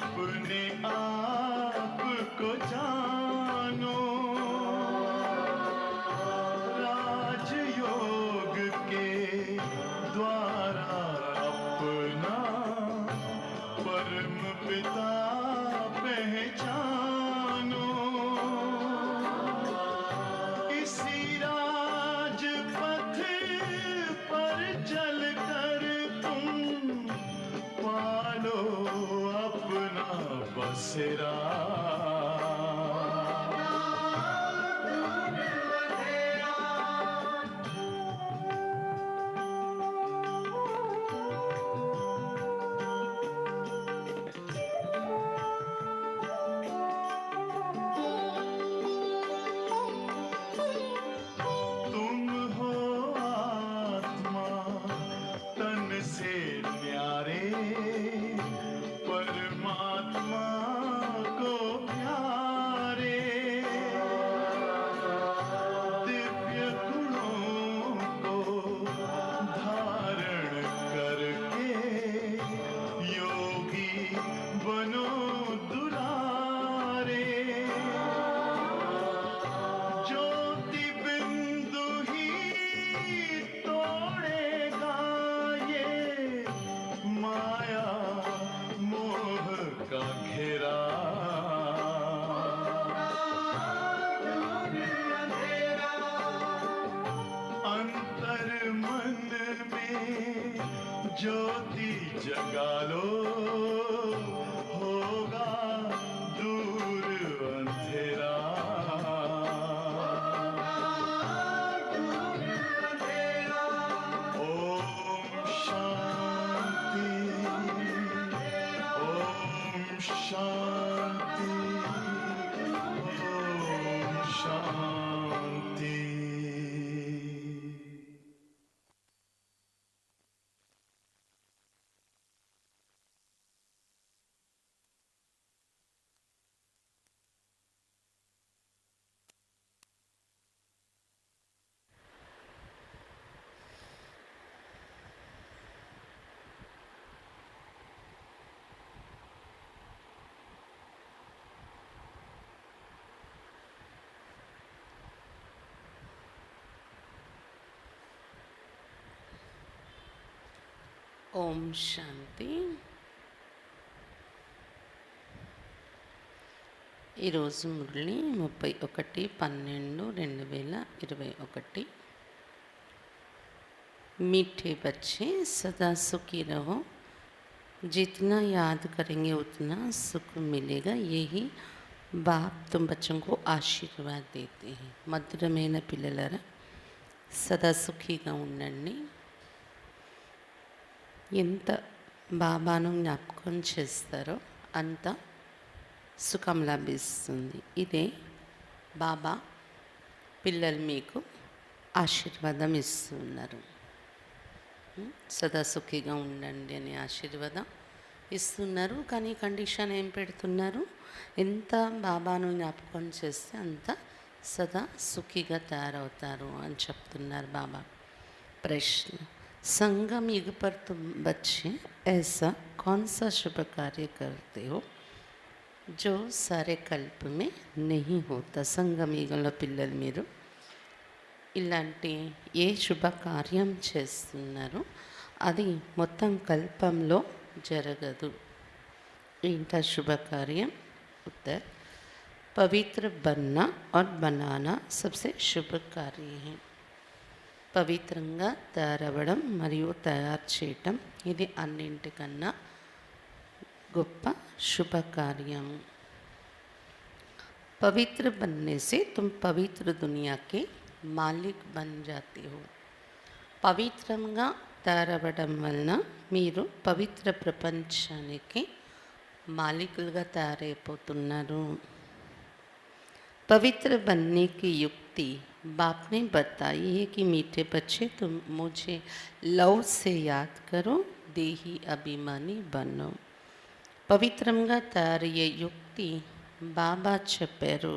अपने आप को जानो, राजयोग के द्वारा अपना परम पिता पहचानो। इसी राजपथ पर चलकर तुम पालो अपना बसेरा। तुम हो आत्मा तन से न्यारे, परमात्मा को प्यारे। दिव्य गुणों को धारण करके योगी बनो दुलारे। ज्योति बिंदु ही तोड़ेगा ये माया मोह का घेरा। अंतर मन में ज्योति जगा लो, होगा दूर अंधेरा। ओम शांति, ओम शांति, ओम शांति। ఓం శాంతి. ఈరోజు మురళి 31/12/2021. मीठे बच्चे सदा सुखी रहो, जितना याद करेंगे उतना सुख मिलेगा, यही बाप तुम बच्चों को आशीर्वाद देते हैं. మధురమైన పిల్లలారా, సదా సుఖీగా ఉండండి. ఎంత బాబాను జ్ఞాపకం చేస్తారో అంత సుఖం లభిస్తుంది. ఇదే బాబా పిల్లలు మీకు ఆశీర్వాదం ఇస్తున్నారు. సదా సుఖీగా ఉండండి అనే ఆశీర్వాదం ఇస్తున్నారు. కానీ కండిషన్ ఏం పెడుతున్నారు? ఎంత బాబాను జ్ఞాపకం చేస్తే అంత సదా సుఖీగా తయారవుతారు అని చెప్తున్నారు బాబా. ప్రశ్న: संगम युग पर तुम बच्चे ऐसा कौन सा शुभ कार्य करते हो जो सारे कल्प में नहीं होता? సంగమ యుగంలో పిల్లలు మీరు ఇలాంటి ఏ శుభ కార్యం చేస్తున్నారు అది మొత్తం కల్పంలో జరగదు. ఏంటా శుభ కార్యం? उत्तर: पवित्र बनना और बनाना सबसे शुभ कार्य है. పవిత్రంగా తయారవ్వడం మరియు తయారు చేయటం ఇది అన్నింటికన్నా గొప్ప శుభకార్యం. పవిత్ర बनने से तुम पवित्र दुनिया के मालिक बन जाते हो. పవిత్రంగా తయారవ్వడం వలన మీరు పవిత్ర ప్రపంచానికి మాలికులుగా తయారైపోతున్నారు. पवित्र बनने की युक्ति बाप ने बताई है कि मीठे बच्चे तुम मुझे लव से याद करो, देही अभिमानी बनो. పవిత్రంగా తయారయ్యే యుక్తి బాబా చెప్పారు.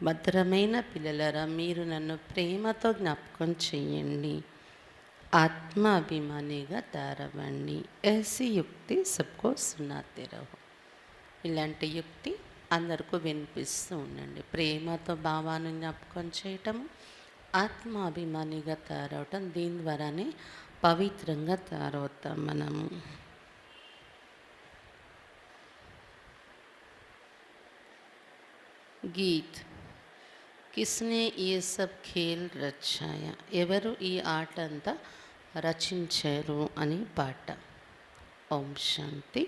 మధురమైన పిల్లలరా, మీరు నన్ను ప్రేమతో జ్ఞాపకం చేయండి, ఆత్మ అభిమానిగా తయారవ్వండి. ऐसी युक्ति सबको सुनाते रहो. ఇలాంటి యుక్తి అందరికీ వినిపిస్తూ ఉండండి. ప్రేమతో భావాన్ని జ్ఞాపకం చేయటము, ఆత్మాభిమానిగా తయారవటం, దీని ద్వారానే పవిత్రంగా తయారవుతాం మనము. గీత్ కిస్నే ఈ సబ్ ఖేల్ రచాయా, ఎవరు ఈ ఆట అంతా రచించారు అని పాట. ओम शांति।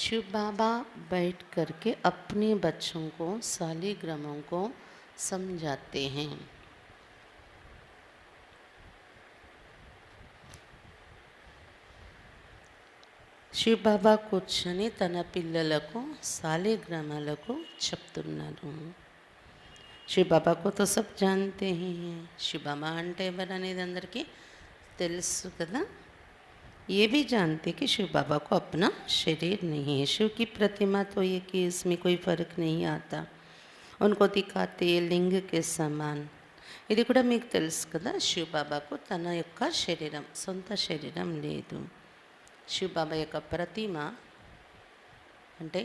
शिव बाबा बैठ करके अपने बच्चों को शालिग्रामों को समझाते हैं। శివ బాబా కూర్చొని తన పిల్లలకు శాలిగ్రామాలకు చెప్తున్నారు. శివ బాబాకు తో సబ్ జాన్తే హీ. శివ బాబా అంటే ఎవరు అనేది అందరికీ తెలుసు కదా. ये भी जानते कि शिव बाबा को अपना शरीर नहीं है। शिव की प्रतिमा तो ये कि इसमें कोई फ़र्क नहीं आता, उनको दिखाते लिंग के समान. ఇది కూడా మీకు తెలుసు కదా, శివ బాబాకు తన యొక్క శరీరం, సొంత శరీరం లేదు. శివ బాబా యొక్క ప్రతిమ అంటే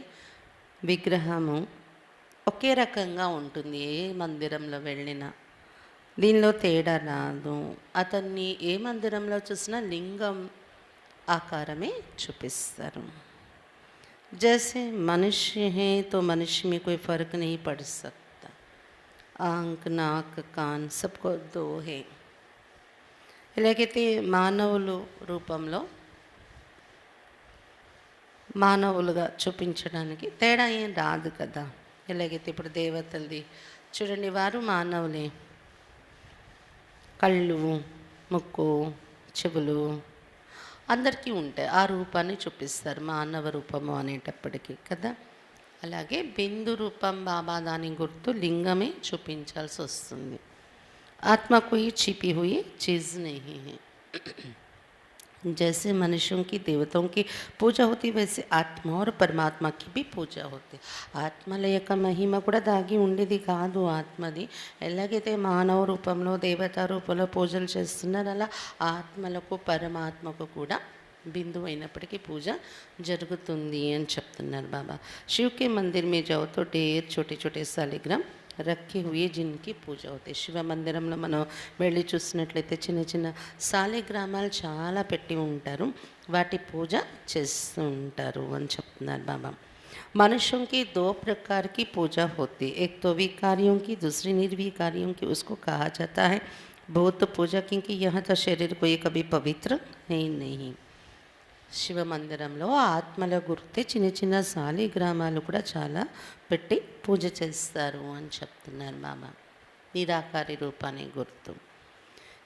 విగ్రహము ఒకే రకంగా ఉంటుంది ఏ మందిరంలో వెళ్ళినా. దీనిలో తేడా రాదు. అతన్ని ఏ మందిరంలో చూసినా లింగం आकार में चुपिस्तारू. जैसे मनुष्य हैं तो मनुष्य में कोई फ़र्क नहीं पड़ सकता. आंख नाक कान सबको दो है. ఎలాగైతే మానవులు రూపంలో మానవులుగా చూపించడానికి తేడా ఏం రాదు కదా. ఎలాగైతే ఇప్పుడు దేవతలది చూడండి, వారు మానవులే. కళ్ళు, ముక్కు, చెవులు అందరికీ ఉంటాయి. ఆ రూపాన్ని చూపిస్తారు మానవ రూపము అనేటప్పటికీ కదా. అలాగే బిందు రూపం బాబా దాని గుర్తు లింగమే చూపించాల్సి వస్తుంది. ఆత్మ కోయి छिपी हुई चीज़ नहीं है. जैसे मनुष्यों की देवताओं की पूजा होती वैसे ఆత్మ और పరమాత్మ की भी పూజ होती. ఆత్మల యొక్క మహిమ కూడా దాగి ఉండేది కాదు ఆత్మది. ఎలాగైతే మానవ రూపంలో దేవతా రూపంలో పూజలు చేస్తున్నారు, అలా ఆత్మలకు పరమాత్మకు కూడా బిందువు అయినప్పటికీ పూజ జరుగుతుంది అని చెప్తున్నారు బాబా. శివ్ కే మందిర్ మే జాओ तो ढेर छोटे छोटे शालिग्राम రక్కి హుయే జిన్కి పూజ అవుతాయి. శివ మందిరంలో మనం వెళ్ళి చూసినట్లయితే చిన్న చిన్న శాలిగ్రామాలు చాలా పెట్టి ఉంటారు, వాటి పూజ చేస్తూ ఉంటారు అని చెప్తున్నారు బాబా. मनुष्यों की दो प्रकार की पूजा होती है, एक तो विकारियों की, दूसरी निर्विकारियों की. उसको कहा जाता है भूत पूजा, क्योंकि यहाँ तो शरीर को ये कभी पवित्र है नहीं. శివ మందిరంలో ఆత్మల గుర్తే చిన్న చిన్న శాలిగ్రామాలు కూడా చాలా పెట్టి పూజ చేస్తారు అని చెప్తున్నారు బాబా. నిరాకారి రూపాన్ని గుర్తు.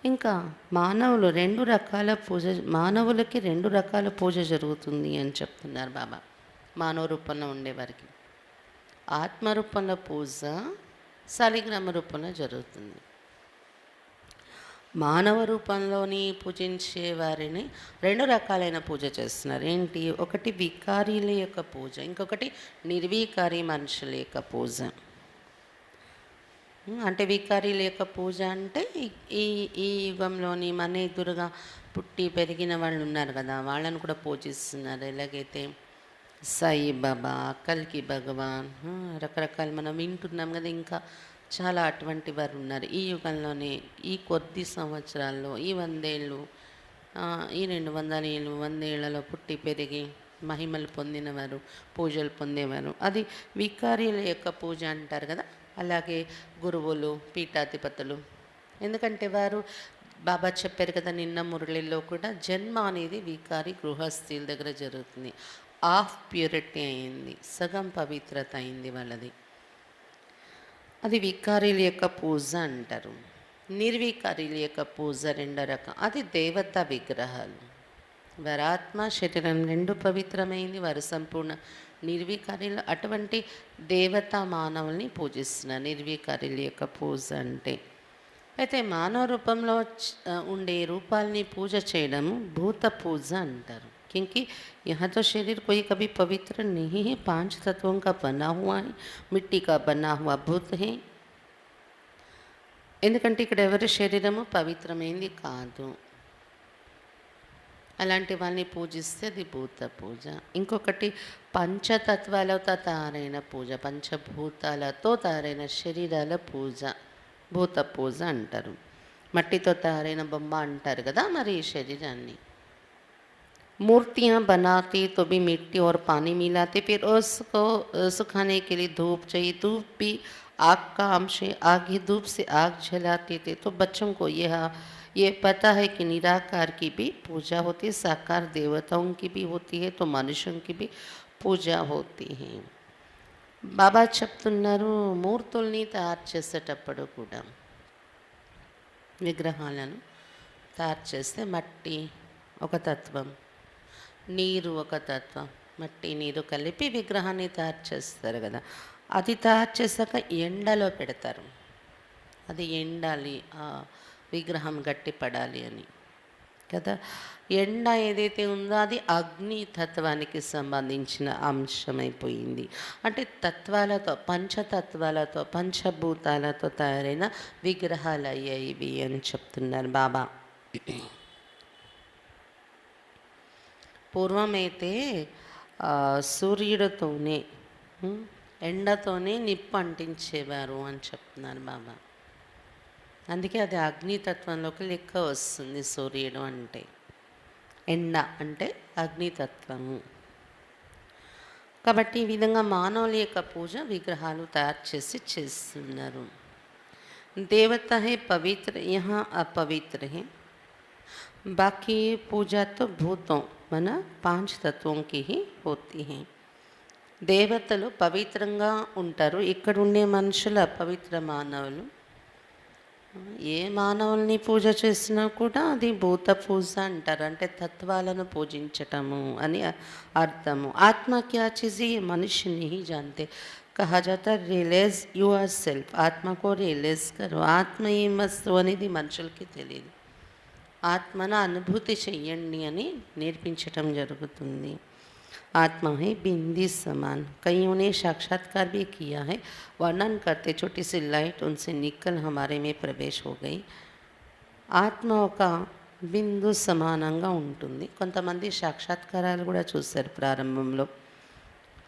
ఇంకా మానవులకి రెండు రకాల పూజ జరుగుతుంది అని చెప్తున్నారు బాబా. మానవ రూపంలో ఉండేవారికి ఆత్మరూపంలో పూజ శాలిగ్రామ రూపంలో జరుగుతుంది. మానవ రూపంలోని పూజించే వారిని రెండు రకాలైన పూజ చేస్తున్నారు. ఏంటి? ఒకటి వికారీల యొక్క పూజ, ఇంకొకటి నిర్వికారి మనుషుల యొక్క పూజ. అంటే వికారీల యొక్క పూజ అంటే ఈ ఈ యుగంలోని మన ఎదురుగా పుట్టి పెరిగిన వాళ్ళు ఉన్నారు కదా, వాళ్ళని కూడా పూజిస్తున్నారు. ఎలాగైతే సాయిబాబా, కల్కి భగవాన్, రకరకాలు మనం వింటున్నాం కదా. ఇంకా చాలా అటువంటి వారు ఉన్నారు ఈ యుగంలోనే. ఈ కొద్ది సంవత్సరాల్లో, ఈ 100 ఏళ్ళు, ఈ 200 ఏళ్ళు, 100 ఏళ్లలో పుట్టి పెరిగి మహిమలు పొందినవారు, పూజలు పొందేవారు. అది వికారీల యొక్క పూజ అంటారు కదా. అలాగే గురువులు, పీఠాధిపతులు, ఎందుకంటే వారు బాబా చెప్పారు కదా నిన్న మురళిలో కూడా, జన్మ అనేది వికారి గృహస్థుల దగ్గర జరుగుతుంది. హాఫ్ ప్యూరిటీ అయింది, సగం పవిత్రత అయింది వాళ్ళది. అది వికారీల యొక్క పూజ అంటారు. నిర్వికారీల యొక్క పూజ రెండో రకం, అది దేవతా విగ్రహాలు. వారి ఆత్మ శరీరం రెండు పవిత్రమైంది, వారు సంపూర్ణ నిర్వికారీలు. అటువంటి దేవతా మానవుల్ని పూజిస్తున్నారు నిర్వికారీల యొక్క పూజ అంటే. అయితే మానవ రూపంలో ఉండే రూపాలని పూజ చేయడము భూత పూజ అంటారు. क्योंकि यहाँ तो शरीर कोई कभी पवित्र नहीं है, 5 तत्वों का बना हुआ है, मिट्टी का बना हुआ भूत है. ఎందుకంటే ఇక్కడ ఎవరి శరీరము పవిత్రమైంది కాదు. అలాంటి వాళ్ళని పూజిస్తే అది భూత పూజ. ఇంకొకటి పంచతత్వాలతో తయారైన పూజ, పంచభూతాలతో తయారైన శరీరాల పూజ భూత పూజ అంటారు. మట్టితో తయారైన బొమ్మ అంటారు కదా మరి ఈ శరీరాన్ని. मूर्तियाँ बनाते तो भी मिट्टी और पानी मिलाते, फिर उसको सुखाने के लिए धूप चाहिए, धूप भी आग का अंश है, आग ही धूप से आग जलाते थे। तो बच्चों को ये पता है कि निराकार की भी पूजा होती है, साकार देवताओं की भी होती है, तो मनुष्यों की भी పూజ होती है. బాబా చెప్తున్నారు మూర్తుల్ని తయారు చేసేటప్పుడు కూడా విగ్రహాలను తయారు చేస్తే మట్టి ఒక తత్వం, నీరు ఒక తత్వం, మట్టి నీరు కలిపి విగ్రహాన్ని తయారు చేస్తారు కదా. అది తయారు చేశాక ఎండలో పెడతారు. అది ఎండాలి, ఆ విగ్రహం గట్టి పడాలి అని కదా. ఎండ ఏదైతే ఉందో అది అగ్ని తత్వానికి సంబంధించిన అంశమైపోయింది. అంటే తత్వాలతో, పంచతత్వాలతో, పంచభూతాలతో తయారైన విగ్రహాలు అయ్యాయి ఇవి అని చెప్తున్నారు బాబా. పూర్వమైతే సూర్యుడితోనే ఎండతోనే నిప్పు అంటించేవారు అని చెప్తున్నారు బాబా. అందుకే అది అగ్నితత్వంలోకి లెక్క వస్తుంది. సూర్యుడు అంటే, ఎండ అంటే అగ్నితత్వము. కాబట్టి ఈ విధంగా మానవుల యొక్క పూజ విగ్రహాలు తయారు చేసి చేస్తున్నారు. దేవత హే పవిత్ర యహా అపవిత్ర హే, బాకీ పూజా తో భూతం మన 5 తత్వం కి హీ హోతీ హై. దేవతలు పవిత్రంగా ఉంటారు, ఇక్కడ ఉండే మనుషులు అపవిత్ర మానవులు. ఏ మానవుల్ని పూజ చేసినా కూడా అది భూత పూజ అంటారు, అంటే తత్వాలను పూజించటము అని అర్థము. ఆత్మ క్యా చీజ్ మనుష్య नहीं जानते, कहा जाता రియలైజ్ యువర్ సెల్ఫ్, ఆత్మకు రియలైజ్ కరు. ఆత్మ ఏం వస్తువు అనేది మనుషులకి తెలియదు. ఆత్మను అనుభూతి చెయ్యండి అని నేర్పించటం జరుగుతుంది. आत्मा है बिंदी समान, कईयों ने साक्षात्कार भी किया है, वर्णन करते छोटी सी लाइट उनसे निकल हमारे में प्रवेश हो गई. ఆత్మ ఒక బిందు సమానంగా ఉంటుంది. కొంతమంది సాక్షాత్కారాలు కూడా చూస్తారు ప్రారంభంలో,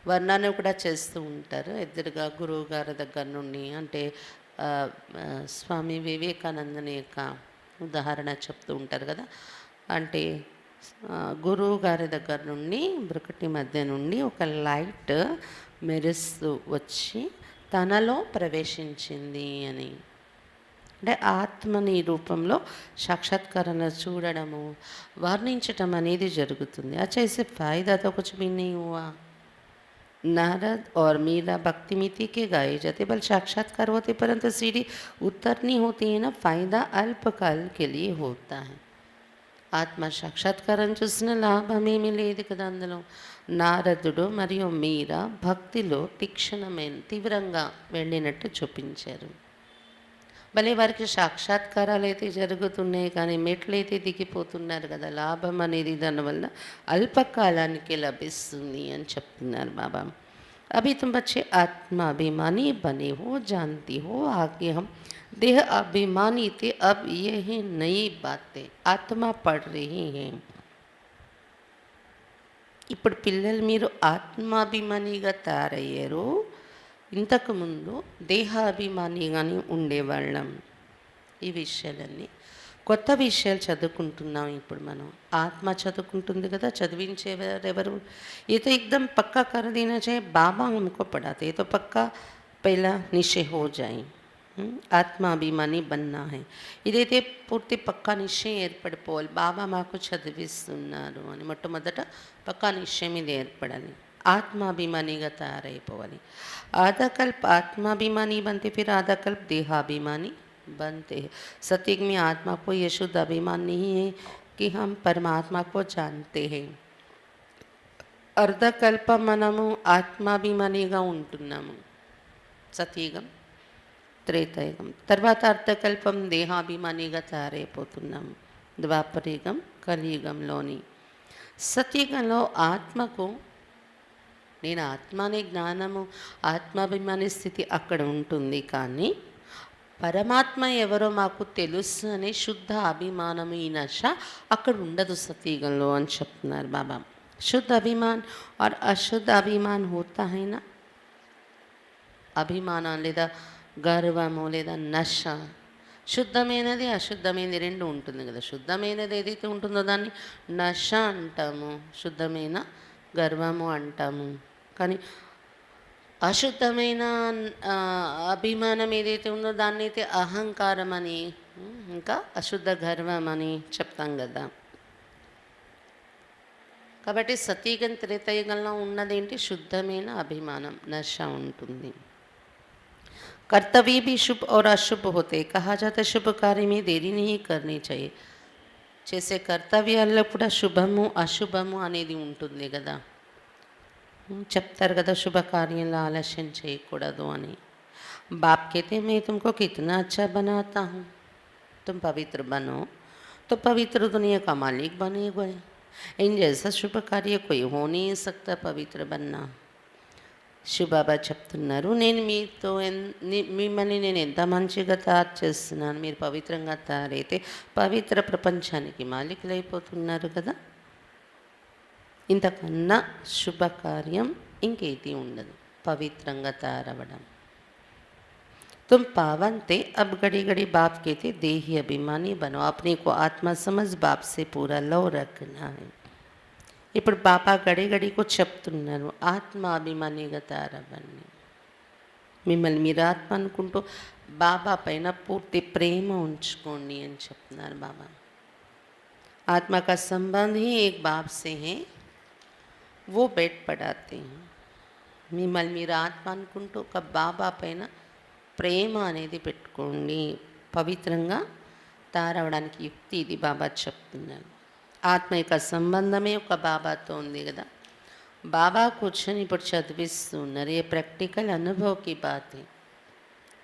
వర్ణన కూడా చేస్తూ ఉంటారు. ఎదురుగా గురువు గారి దగ్గర నుండి, అంటే స్వామి వివేకానందని యొక్క ఉదాహరణ చెప్తూ ఉంటారు కదా. అంటే గురువు గారి దగ్గర నుండి బ్రుకటి మధ్య నుండి ఒక లైట్ మెరుస్తూ వచ్చి తనలో ప్రవేశించింది అని. అంటే ఆత్మని రూపంలో సాక్షాత్కారాన్ని చూడడము, వర్ణించటం అనేది జరుగుతుంది. अच्छा इससे फ़ायदा तो कुछ भी नहीं हुआ. नारद और मीरा भक्ति मिति के गाए जाते, बल साक्षात्कार होते, परंतु सीढ़ी उतरनी होती है ना. फ़ायदा अल्पकाल के लिए होता है. ఆత్మ సాక్షాత్కారం చూసిన లాభం ఏమీ లేదు కదా అందులో. నారదుడు మరియు మీరా భక్తిలో తీవ్రంగా వెళ్ళినట్టు చూపించారు. భలే వారికి సాక్షాత్కారాలు అయితే జరుగుతున్నాయి, కానీ మెట్లయితే దిగిపోతున్నారు కదా. లాభం అనేది దానివల్ల అల్పకాలానికి లభిస్తుంది అని చెప్తున్నారు బాబా. अभी तुम बच्चे आत्माभिमानी बने हो, जानती हो आगे हम देह अभिमानी थे, अब ये है नई बातें आत्मा पढ़ रही हैं. ఇప్పుడు పిల్లలు మీరు ఆత్మాభిమానిగా తయారయ్యారు. ఇంతకుముందు దేహాభిమానిగానే ఉండేవాళ్ళం. ఈ విషయాలన్నీ కొత్త విషయాలు చదువుకుంటున్నాం. ఇప్పుడు మనం ఆత్మ చదువుకుంటుంది కదా, చదివించేవారు ఎవరు? ये तो एकदम पक्का कर देना चाहिए, बाबा हमको पढ़ाते, ये तो पक्का पहला निश्चय हो जाए. ఆత్మాభిమాని బన్నా హై, ఇదైతే పూర్తి పక్కా నిశ్చయం ఏర్పడిపోవాలి. బాబా మాకు చదివిస్తున్నారు అని మొట్టమొదట పక్కా నిశ్చయం ఇది ఏర్పడాలి. ఆత్మాభిమానిగా తయారైపోవాలి. ఆధాకల్ప ఆత్మాభిమాని बनते, फिर आधाकल्प देहाभिमानी बनते हैं. सत्युग में आत्मा को ये शुद्ध अभिमान नहीं है कि हम परमात्मा को जानते हैं. अर्धकल्प మనము ఆత్మాభిమానిగా ఉంటున్నాము. సత్యుగం, త్రేతాయుగం తర్వాత అర్ధకల్పం దేహాభిమానిగా తయారైపోతున్నాము. ద్వాపరయుగం, కలియుగంలోని. సత్యుగంలో ఆత్మకు నేను ఆత్మ అనే జ్ఞానము, ఆత్మాభిమాని స్థితి అక్కడ ఉంటుంది. కానీ పరమాత్మ ఎవరో మాకు తెలుసు అనే శుద్ధ అభిమానం ఈ నశ అక్కడ ఉండదు సతీగంలో అని చెప్తున్నారు బాబా. శుద్ధ అభిమాన్ और अशुद्ध अभिमान होता है ना, అభిమానం లేదా గర్వము లేదా నశ, శుద్ధమైనది అశుద్ధమైనది రెండు ఉంటుంది కదా. శుద్ధమైనది ఏదైతే ఉంటుందో దాన్ని నశ అంటాము, శుద్ధమైన గర్వము అంటాము. కానీ అశుద్ధమైన అభిమానం ఏదైతే ఉందో దాన్ని అయితే అహంకారం అని, ఇంకా అశుద్ధ గర్వం అని చెప్తాం కదా. కాబట్టి సతీగం త్రేతయుగంలో ఉన్నదేంటి? శుద్ధమైన అభిమానం, నశ ఉంటుంది. कर्तव्य भी शुभ और अशुभ होते, कहा जाता है शुभ कार्य में देरी नहीं करनी चाहिए. చేసే కర్తవ్యాల్లో కూడా శుభము అశుభము అనేది ఉంటుంది కదా. చెప్తారు కదా శుభకార్యంలో ఆలస్యం చేయకూడదు అని. బాప్ कहते मैं तुमको कितना अच्छा बनाता हूँ, तुम पवित्र बनो तो पवित्र दुनिया का मालिक बने गए. इन जैसा शुभ कार्य कोई हो नहीं सकता पवित्र बनना. శివబాబా చెప్తున్నారు, నేను మీతో మిమ్మల్ని నేను ఎంత మంచిగా తయారు చేస్తున్నాను, మీరు పవిత్రంగా తయారైతే పవిత్ర ప్రపంచానికి మాలికులైపోతున్నారు కదా. ఇంతకన్నా శుభకార్యం ఇంకేది ఉండదు పవిత్రంగా తయారవ్వడం. तुम पावन थे, अब घड़ी घड़ी बाप कहते देही अभिमानी बनो, अपने को आत्मा समझ बाप से पूरा लव रखना है. ఇప్పుడు బాబా గడి గడికు చెప్తున్నారు ఆత్మ అభిమానిగా తయారవ్వండి. మిమ్మల్ని మీరు ఆత్మ అనుకుంటూ బాబా పైన పూర్తి ప్రేమ ఉంచుకోండి అని చెప్తున్నారు బాబా. आत्मा का संबंध ही एक बाप से है, वो बैठ पढ़ाते हैं. మిమ్మల్ని మీరు ఆత్మ అనుకుంటూ ఒక బాబా పైన ప్రేమ అనేది పెట్టుకోండి. పవిత్రంగా తయారవడానికి యుక్తి ఇది బాబా చెప్తున్నారు. ఆత్మ యొక్క సంబంధమే ఒక బాబాతో ఉంది కదా. బాబా కూర్చొని ఇప్పుడు చదివిస్తున్నారు. ఏ ప్రాక్టికల్ అనుభవకి బాతే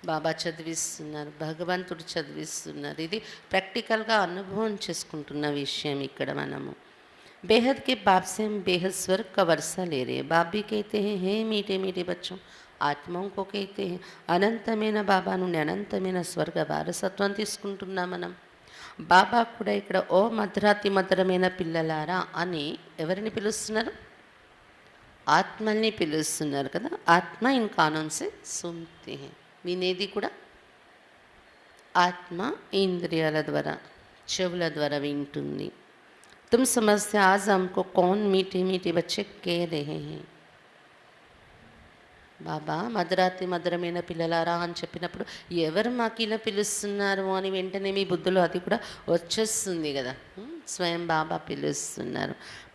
బాబా చదివిస్తున్నారు, భగవంతుడు చదివిస్తున్నారు. ఇది ప్రాక్టికల్గా అనుభవం చేసుకుంటున్న విషయం. ఇక్కడ మనము बेहद के बाप से हम बेहद स्वर्ग का वर्षा ले रहे हैं. बाप भी कहते हैं हे मीठे मीठे बच्चों, ఆత్మం को कहते हैं అనంతమైన బాబా నుండి అనంతమైన స్వర్గ వారసత్వం తీసుకుంటున్నాం మనం. బాబా కూడా ఇక్కడ ఓ మధురాతి మధురమైన పిల్లలారా అని ఎవరిని పిలుస్తున్నారు? ఆత్మల్ని పిలుస్తున్నారు కదా. ఆత్మ ఇన్ కానూన్ సే సున్తే హై, వినేది కూడా ఆత్మ ఇంద్రియాల ద్వారా చెవుల ద్వారా వింటుంది. तुम समझते आज हमको कौन मीठे मीठे बच्चे कह रहे हैं. బాబా మధురాతి మధురమైన పిల్లలారా అని చెప్పినప్పుడు ఎవరు మాకు ఇలా పిలుస్తున్నారు అని వెంటనే మీ బుద్ధులో అది కూడా వచ్చేస్తుంది కదా. స్వయం బాబా పిలుస్తున్నారు.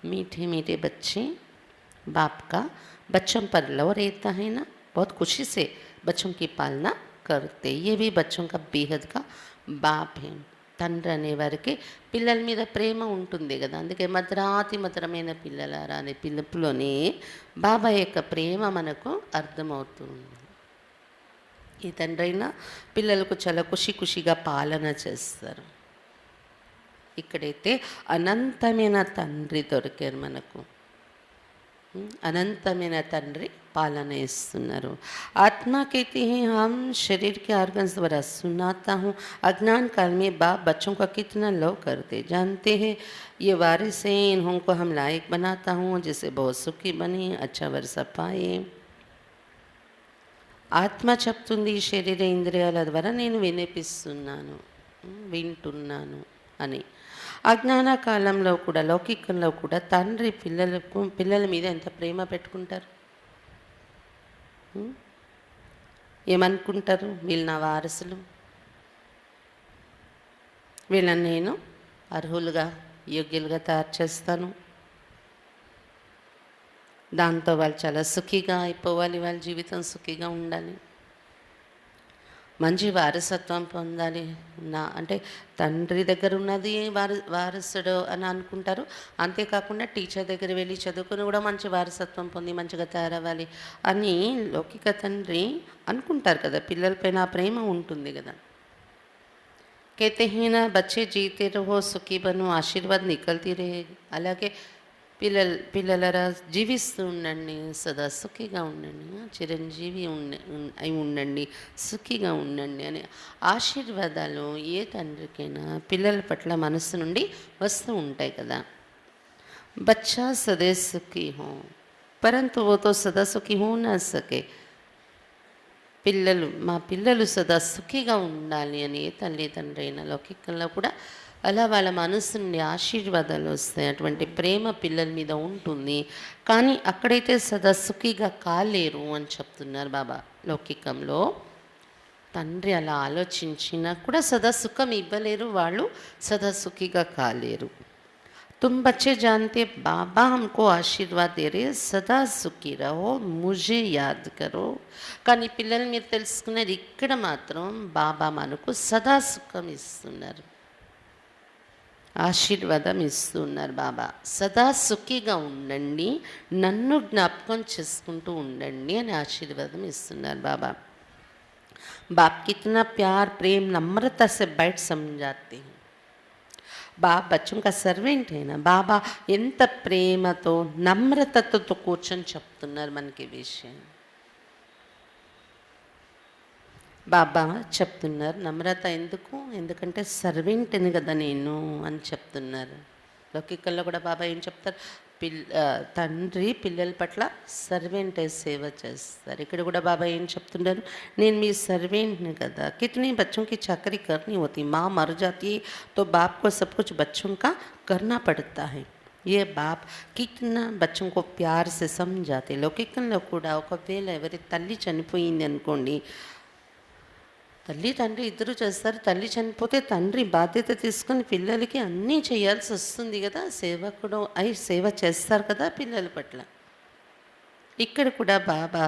मीठे मीठे बच्चे बाप का बच्चों पर लव रहता है ना, बहुत खुशी से बच्चों की पालना करते. ये भी बच्चों का बेहद का बाप है. తండ్రి అనేవారికి పిల్లల మీద ప్రేమ ఉంటుంది కదా. అందుకే మధురాతి మధురమైన పిల్లలారా అనే పిలుపులోనే బాబా యొక్క ప్రేమ మనకు అర్థమవుతుంది. ఈ తండ్రి అయినా పిల్లలకు చాలా ఖుషిగా పాలన చేస్తారు. ఇక్కడైతే అనంతమైన తండ్రి దొరికారు మనకు. అనంతమైన తండ్రి पालन इస్తున్నారు. आत्मा कहती है हम शरीर के ऑर्गन्स द्वारा सुनाता हूँ. अज्ञान काल में बाप बच्चों का कितना लव करते जानते हैं. ये वारिस है, इन्हों को हम लायक बनाता हूँ जिससे बहुत सुखी बने, अच्छा वर्षा पाए. ఆత్మ చెప్తుంది శరీర ఇంద్రియాల ద్వారా నేను వినిపిస్తున్నాను, వింటున్నాను అని. అజ్ఞాన కాలంలో కూడా లౌకికంలో కూడా తండ్రి పిల్లల మీద ఎంత ప్రేమ పెట్టుకుంటారు. ఏమనుకుంటారు? వీళ్ళు నా వారసులు, వీళ్ళని నేను అర్హులుగా యోగ్యులుగా తయారు చేస్తాను, దాంతో వాళ్ళు చాలా సుఖిగా అయిపోవాలి, వాళ్ళ జీవితం సుఖిగా ఉండాలి, మంచి వారసత్వం పొందాలి. నా అంటే తండ్రి దగ్గర ఉన్నది వారసుడు అని అనుకుంటారు. అంతేకాకుండా టీచర్ దగ్గర వెళ్ళి చదువుకుని కూడా మంచి వారసత్వం పొంది మంచిగా తయారవ్వాలి అని లౌకిక తండ్రి అనుకుంటారు కదా. పిల్లలపైన ఆ ప్రేమ ఉంటుంది కదా. कहते हैं ना बच्चे जीते रहो सुखी बनो आशीर्वाद निकलती रहेगी. అలాగే పిల్లలరా జీవిస్తూ ఉండండి, సదా సుఖిగా ఉండండి, చిరంజీవి అయి ఉండండి, సుఖిగా ఉండండి అనే ఆశీర్వాదాలు ఏ తండ్రికైనా పిల్లల పట్ల మనసు నుండి వస్తూ ఉంటాయి కదా. బచ్చా సదే సుఖీ హో పరంతు वो तो सदा सुखी हो ना सके. మా పిల్లలు సదా సుఖిగా ఉండాలి అని ఏ తల్లిదండ్రి అయినా లౌకికంలో కూడా అలా వాళ్ళ మనసు నుండి ఆశీర్వాదాలు వస్తాయి. అటువంటి ప్రేమ పిల్లల మీద ఉంటుంది. కానీ అక్కడైతే సదా సుఖిగా కాలేరు అని చెప్తున్నారు బాబా. లౌకికంలో తండ్రి అలా ఆలోచించినా కూడా సదా సుఖం ఇవ్వలేరు, వాళ్ళు సదా సుఖిగా కాలేరు. तुम बच्चे जानते बाबा हमको आशीर्वाद दे रहे सदा सुखी रहो मुझे याद करो. కానీ పిల్లలు మీరు తెలుసుకున్నది ఇక్కడ మాత్రం బాబా మనకు సదా సుఖం ఇస్తున్నారు, ఆశీర్వాదం ఇస్తున్నారు. బాబా సదా సుఖిగా ఉండండి, నన్ను జ్ఞాపకం చేసుకుంటూ ఉండండి అని ఆశీర్వాదం ఇస్తున్నారు బాబా. बाप कितना प्यार प्रेम नम्रता से बैठ समझाते हैं. బాబా బచ్చం కా సర్వెంట్ అయినా బాబా ఎంత ప్రేమతో నమ్రతతో కూర్చొని చెప్తున్నారు మనకి విషయం. బాబా చెప్తున్నారు నమ్రత ఎందుకు, ఎందుకంటే సర్వెంట్ని కదా నేను అని చెప్తున్నారు. లౌకికల్లో కూడా బాబా ఏం చెప్తారు, తండ్రి పిల్లల పట్ల సర్వెంట్ సేవ చేస్తారు. ఇక్కడ కూడా బాబా ఏం చెప్తున్నారు, నేను మీ సర్వెంట్ని కదా. कितने बच्चों की चाकरी करनी होती, माँ मर जाती है तो बाप को सब कुछ बच्चों का करना पड़ता है. ये बाप कितना बच्चों को प्यार से समझाते. లౌకికంలో కూడా ఒకవేళ ఎవరి తల్లి చనిపోయింది అనుకోండి, తల్లి తండ్రి ఇద్దరు చేస్తారు. తల్లి చనిపోతే తండ్రి బాధ్యత తీసుకొని పిల్లలకి అన్నీ చేయాల్సి వస్తుంది కదా, సేవకుడు అయి సేవ చేస్తారు కదా పిల్లల పట్ల. ఇక్కడ కూడా బాబా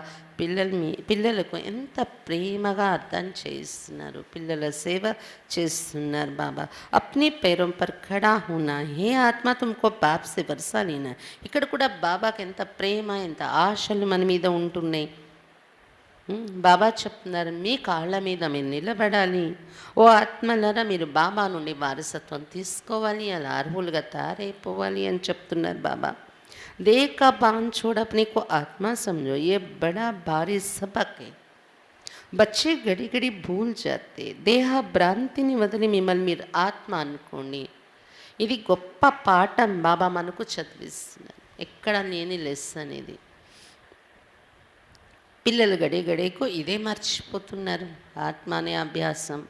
పిల్లలకు ఎంత ప్రేమగా అర్థం చేస్తున్నారు, పిల్లల సేవ చేస్తున్నారు. బాబా అప్నీ पैरों पर खड़ा होना है ఆత్మ तुमको बाप से वर्षा लेना. ఇక్కడ కూడా బాబాకి ఎంత ప్రేమ, ఎంత ఆశలు మన మీద ఉంటున్నాయి. బాబా చెప్తున్నారు మీ కాళ్ళ మీద మీరు నిలబడాలి, ఓ ఆత్మలారా మీరు బాబా నుండి వారసత్వం తీసుకోవాలి, అలా అర్హులుగా తయారైపోవాలి అని చెప్తున్నారు బాబా. देह का बांध छोड़ अपने को आत्मा समझो, ये बड़ा भारी सबक है. बच्चे घड़ी घड़ी भूल जाते. దేహ భ్రాంతిని వదిలి మిమ్మల్ని మీరు ఆత్మ అనుకోండి. ఇది గొప్ప పాఠం బాబా మనకు చదివిస్తున్నారు. ఎక్కడ లేని లెసన్ ఇది. పిల్లలు గడే గడేకు ఇదే మర్చిపోతున్నారు ఆత్మ అనే అభ్యాసం.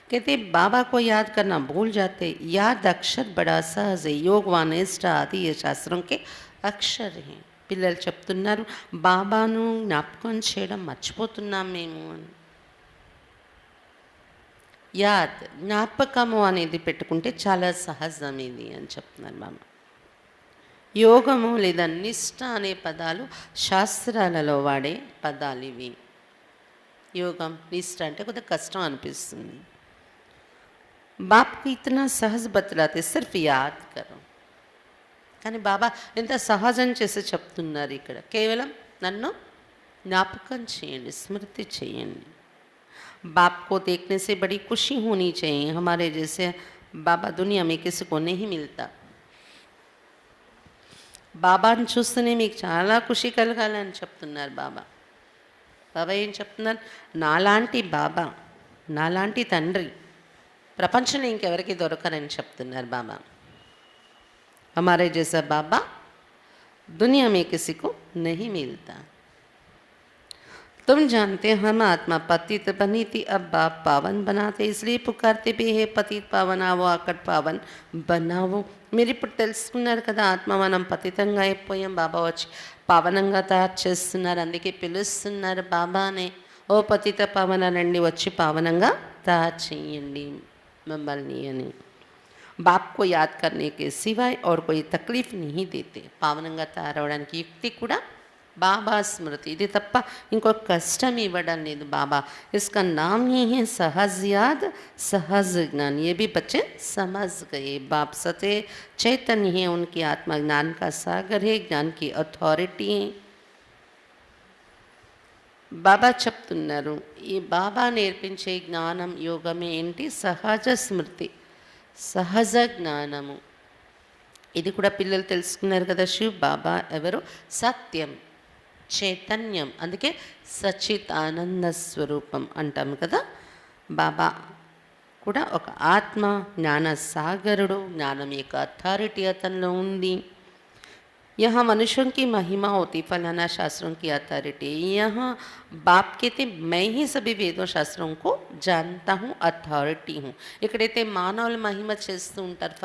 कहते बाबा को याद करना भूल जाते. याद अक्षर बड़ा सहज है, योग वानिष्ठ आदि ये शास्त्रों के अक्षर हैं. పిల్లలు చెప్తున్నారు బాబాను జ్ఞాపకం చేయడం మర్చిపోతున్నాం మేము అని. యాద్ జ్ఞాపకము అనేది పెట్టుకుంటే చాలా సహజం ఇది అని చెప్తున్నారు బాబా. యోగము లేదా నిష్ఠ అనే పదాలు శాస్త్రాలలో వాడే పదాలు ఇవి. యోగం నిష్ఠ అంటే కొద్దిగా కష్టం అనిపిస్తుంది. బాప్కి ఇతనా సహజ్ బతలాతే సిర్ఫ్ యాద్ కరో. కానీ బాబా ఎంత సహజం చేసి చెప్తున్నారు ఇక్కడ, కేవలం నన్ను జ్ఞాపకం చేయండి, స్మృతి చేయండి. बाप को देखने से बड़ी खुशी होनी चाहिए. हमारे जैसे बाबा दुनिया में किसी को नहीं मिलता. బాబాను చూస్తేనే మీకు చాలా ఖుషి కలగాలని చెప్తున్నారు బాబా. బాబా ఏం చెప్తున్నారు, నాలాంటి బాబా, నాలాంటి తండ్రి ప్రపంచంలో ఇంకెవరికి దొరకరని చెప్తున్నారు బాబా. हमारे जैसा बाबा दुनिया में किसी को नहीं मिलता. तुम जानते हम आत्मा पतित बनी थी, अब बाप पावन बनाते, इसलिए पुकारते भी है पतित पावनावो అక్కడ పావన్ బనావో. మీరు ఇప్పుడు తెలుసుకున్నారు కదా, ఆత్మ మనం పతితంగా అయిపోయాం, బాబా వచ్చి పావనంగా తయారు చేస్తున్నారు, అందుకే పిలుస్తున్నారు బాబానే, ఓ పతిత పావన రండి వచ్చి పావనంగా తయారు చేయండి మమ్మల్ని అని. బాప్ को याद करने के सिवाय और कोई तकलीफ नहीं देते. పావనంగా తయారవడానికి యుక్తి కూడా బాబా స్మృతి, ఇది తప్ప ఇంకో కష్టం ఇవ్వడం లేదు బాబా. इसका नाम ही है सहज याद सहज ज्ञान. ये भी बच्चे समझ गए. बाप सत्य चैतन्य है, उनकी आत्मा ज्ञान का सागर है, ज्ञान की अथॉरिटी है. బాబా చెప్తున్నారు ఈ బాబా నేర్పించే జ్ఞానం యోగమే ఏంటి, సహజ స్మృతి, సహజ జ్ఞానము. ఇది కూడా పిల్లలు తెలుసుకున్నారు కదా. శివ్ బాబా ఎవరు? సత్యం, చైతన్యం, అందుకే సచిత్ ఆనంద స్వరూపం అంటాం కదా. బాబా కూడా ఒక ఆత్మ, జ్ఞాన సాగరుడు, జ్ఞానం యొక్క అథారిటీ అతనిలో ఉంది. यहाँ मनुष्यों की महिमा होती, फलाना शास्त्रों की अथॉरिटी. यहाँ बाप कहते मैं ही सभी వేదో శాస్త్రం को जानता हूँ, अथॉरिटी हूँ. ఇక్కడైతే మానవుల మహిమ చేస్తూ ఉంటారు,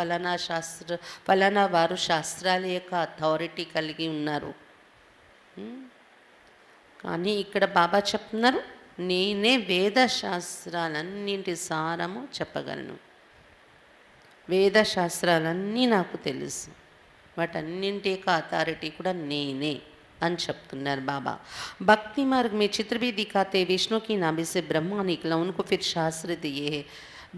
ఫలానా వారు శాస్త్రాల యొక్క అథారిటీ కలిగి ఉన్నారు. కానీ ఇక్కడ బాబా చెప్తున్నారు, నేనే వేద శాస్త్రాలన్నింటి సారము చెప్పగలను. వేద శాస్త్రాలన్నీ నాకు తెలుసు, వాటన్నింటి యొక్క అథారిటీ కూడా నేనే అని చెప్తున్నారు బాబా. भक्ति मार्ग में चित्र भी दिखाते, विष्णु की नाभि से ब्रह्मा निकला, उनको फिर शास्त्र दिए है.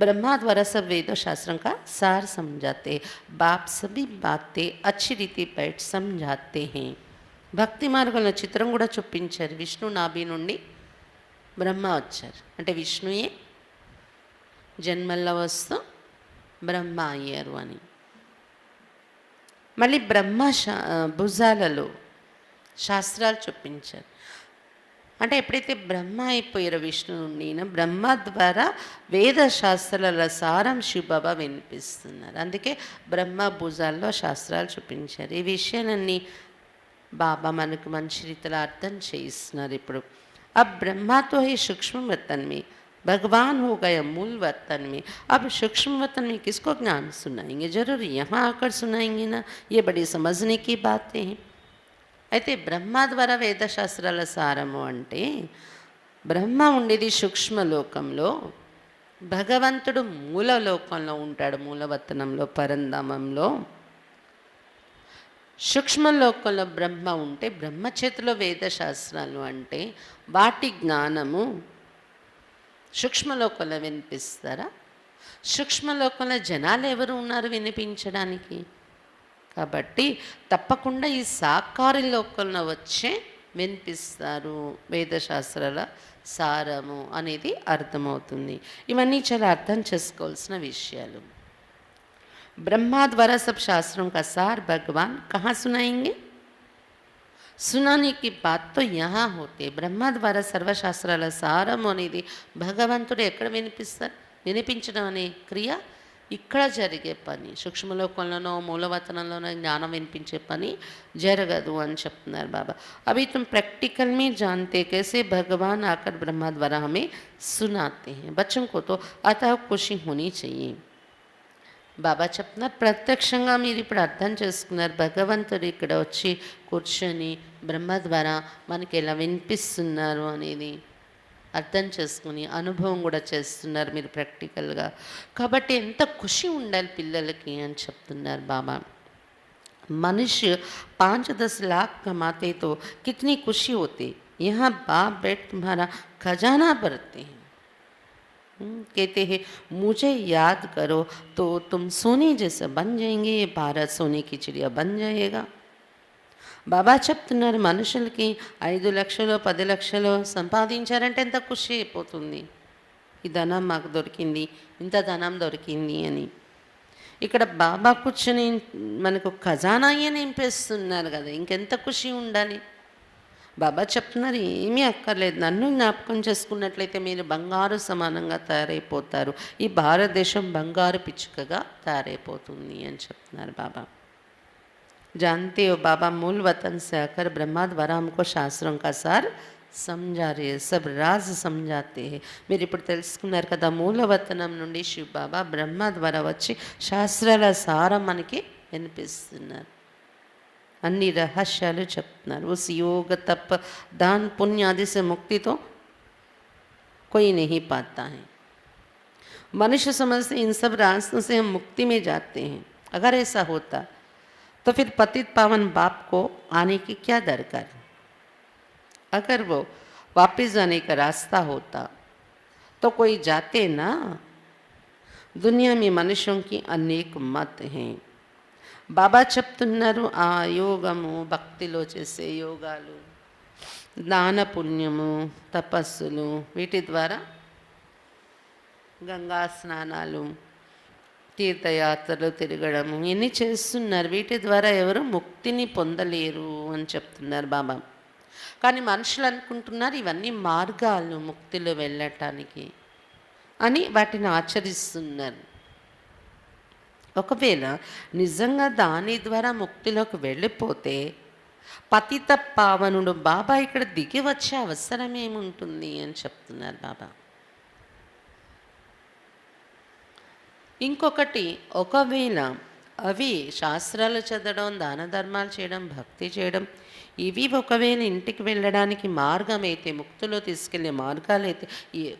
ब्रह्मा द्वारा सब वेदों शास्त्रों का सार समझाते. बाप सभी बातें अच्छी रीति बैठ समझाते हैं. భక్తి మార్గంలో చిత్రం కూడా చూపించారు. విష్ణు నాభి నుండి బ్రహ్మ వచ్చారు, అంటే విష్ణుయే జన్మల్లో వస్తూ బ్రహ్మ అయ్యారు అని. మళ్ళీ బ్రహ్మ భుజాలలో శాస్త్రాలు చూపించారు. అంటే ఎప్పుడైతే బ్రహ్మ అయిపోయారో విష్ణు నుండి, బ్రహ్మ ద్వారా వేద శాస్త్రాల సారం శివబాబా వినిపిస్తున్నారు. అందుకే బ్రహ్మ భుజాల్లో శాస్త్రాలు చూపించారు. ఈ విషయాలన్నీ బాబా మనకు మంచి రీతిలో అర్థం చేయిస్తున్నారు. ఇప్పుడు अब ब्रह्मा तो है सूक्ष्म वतन में, भगवान हो गया मूल वतन में. अब सूक्ष्म वतन में किसको ज्ञान सुनाएंगे? जरूर यहाँ आकर सुनाएंगे ना. ये बड़ी समझने की बातें हैं. అయితే బ్రహ్మ ద్వారా వేదశాస్త్రాల సారము అంటే, బ్రహ్మ ఉండేది సూక్ష్మలోకంలో, భగవంతుడు మూలలోకంలో ఉంటాడు, మూలవతనంలో, పరంధామంలో. సూక్ష్మలోకంలో బ్రహ్మ ఉంటే, బ్రహ్మ చేతిలో వేదశాస్త్రాలు అంటే వాటి జ్ఞానము సూక్ష్మలోకంలో వినిపిస్తారా? సూక్ష్మలోకంలో జనాలు ఎవరు ఉన్నారు వినిపించడానికి? కాబట్టి తప్పకుండా ఈ సాకార లోకంలో వచ్చే వినిపిస్తారు వేదశాస్త్రాల సారము అనేది అర్థమవుతుంది. ఇవన్నీ చాలా అర్థం చేసుకోవాల్సిన విషయాలు. ब्रह्मा द्वारा सब शास्त्रों का सार भगवान कहाँ सुनाएंगे? सुनाने की बात तो यहाँ होते. బ్రహ్మ ద్వారా సర్వశాస్త్రాల సారం అనేది భగవంతుడు ఎక్కడ వినిపిస్తారు? వినిపించడం అనే క్రియ ఇక్కడ జరిగే పని. సూక్ష్మలోకంలోనో మూలవతనంలోనో జ్ఞానం వినిపించే పని జరగదు అని చెప్తున్నారు బాబా. अभी तुम प्रैक्टिकल में जानते कैसे भगवान आकर ब्रह्मा द्वारा हमें सुनाते हैं. बच्चों को तो अतः खुशी होनी चाहिए. బాబా చెప్తున్నారు, ప్రత్యక్షంగా మీరు ఇప్పుడు అర్థం చేసుకున్నారు, భగవంతుడు ఇక్కడ వచ్చి కూర్చొని బ్రహ్మ ద్వారా మనకి ఎలా వినిపిస్తున్నారు అనేది అర్థం చేసుకుని అనుభవం కూడా చేస్తున్నారు మీరు ప్రాక్టికల్గా. కాబట్టి ఎంత ఖుషి ఉండాలి పిల్లలకి అని చెప్తున్నారు బాబా. మనుష్య 5-10 लाख कमाते तो कितनी खुशी होती. यहाँ बाप बैठ तुम्हारा खजाना भरते हैं. कहते हैं मुझे याद करो तो तुम सोने जैसा बन जाएंगे, ये भारत सोने की चिड़िया बन जाएगा. బాబా చెప్తున్నారు, మనుషులకి 5 లక్షలు 10 లక్షలు సంపాదించారంటే ఎంత ఖుషి అయిపోతుంది. ఈ ధనం మాకు దొరికింది, ఇంత ధనం దొరికింది అని. ఇక్కడ బాబా కూర్చొని మనకు ఖజానాయే నింపేస్తున్నారు కదా, ఇంకెంత ఖుషి ఉండాలి. బాబా చెప్తున్నారు, ఏమీ అక్కర్లేదు, నన్ను జ్ఞాపకం చేసుకున్నట్లయితే మీరు బంగారు సమానంగా తయారైపోతారు, ఈ భారతదేశం బంగారు పిచ్చుకగా తయారైపోతుంది అని చెప్తున్నారు బాబా. जानते हो बाबा मूल वतन से आकर ब्रह्मा द्वारा हमको शास्त्रों का सार समझा रहे हैं, सब राज समझाते हैं. మీరు ఇప్పుడు తెలుసుకున్నారు కదా, మూలవతనం నుండి శివ బాబా బ్రహ్మ ద్వారా వచ్చి శాస్త్రాల సారం మనకి వినిపిస్తున్నారు, అన్ని రహస్యాలు చెప్తున్నారు. उस योग तप दान पुण्य आदि से मुक्ति तो कोई नहीं पाता है. मनुष्य समझते इन सब रास्तों से हम मुक्ति में जाते हैं. अगर ऐसा होता तो फिर पतित पावन बाप को आने की क्या दरकार. अगर वो वापस जाने का रास्ता होता तो कोई जाते ना. दुनिया में मनुष्यों की अनेक मत हैं. బాబా చెప్తున్నారు, ఆ యోగము భక్తిలో చేసే యోగాలు, దాన పుణ్యము, తపస్సులు, వీటి ద్వారా గంగా స్నానాలు, తీర్థయాత్రలు తిరగడము ఇన్ని చేస్తున్నారు. వీటి ద్వారా ఎవరు ముక్తిని పొందలేరు అని చెప్తున్నారు బాబా. కానీ మనుషులు అనుకుంటున్నారు ఇవన్నీ మార్గాలు ముక్తిలో వెళ్ళటానికి అని వాటిని ఆచరిస్తున్నారు. ఒకవేళ నిజంగా దాని ద్వారా ముక్తిలోకి వెళ్ళిపోతే పతిత పావనుడు బాబా ఇక్కడ దిగి వచ్చే అవసరం ఏముంటుంది అని చెప్తున్నారు బాబా. ఇంకొకటి, ఒకవేళ అవి శాస్త్రాలు చదవడం, దాన ధర్మాలు చేయడం, భక్తి చేయడం ఇవి ఒకవేళ ఇంటికి వెళ్ళడానికి మార్గం అయితే, ముక్తిలో తీసుకెళ్లే మార్గాలు అయితే,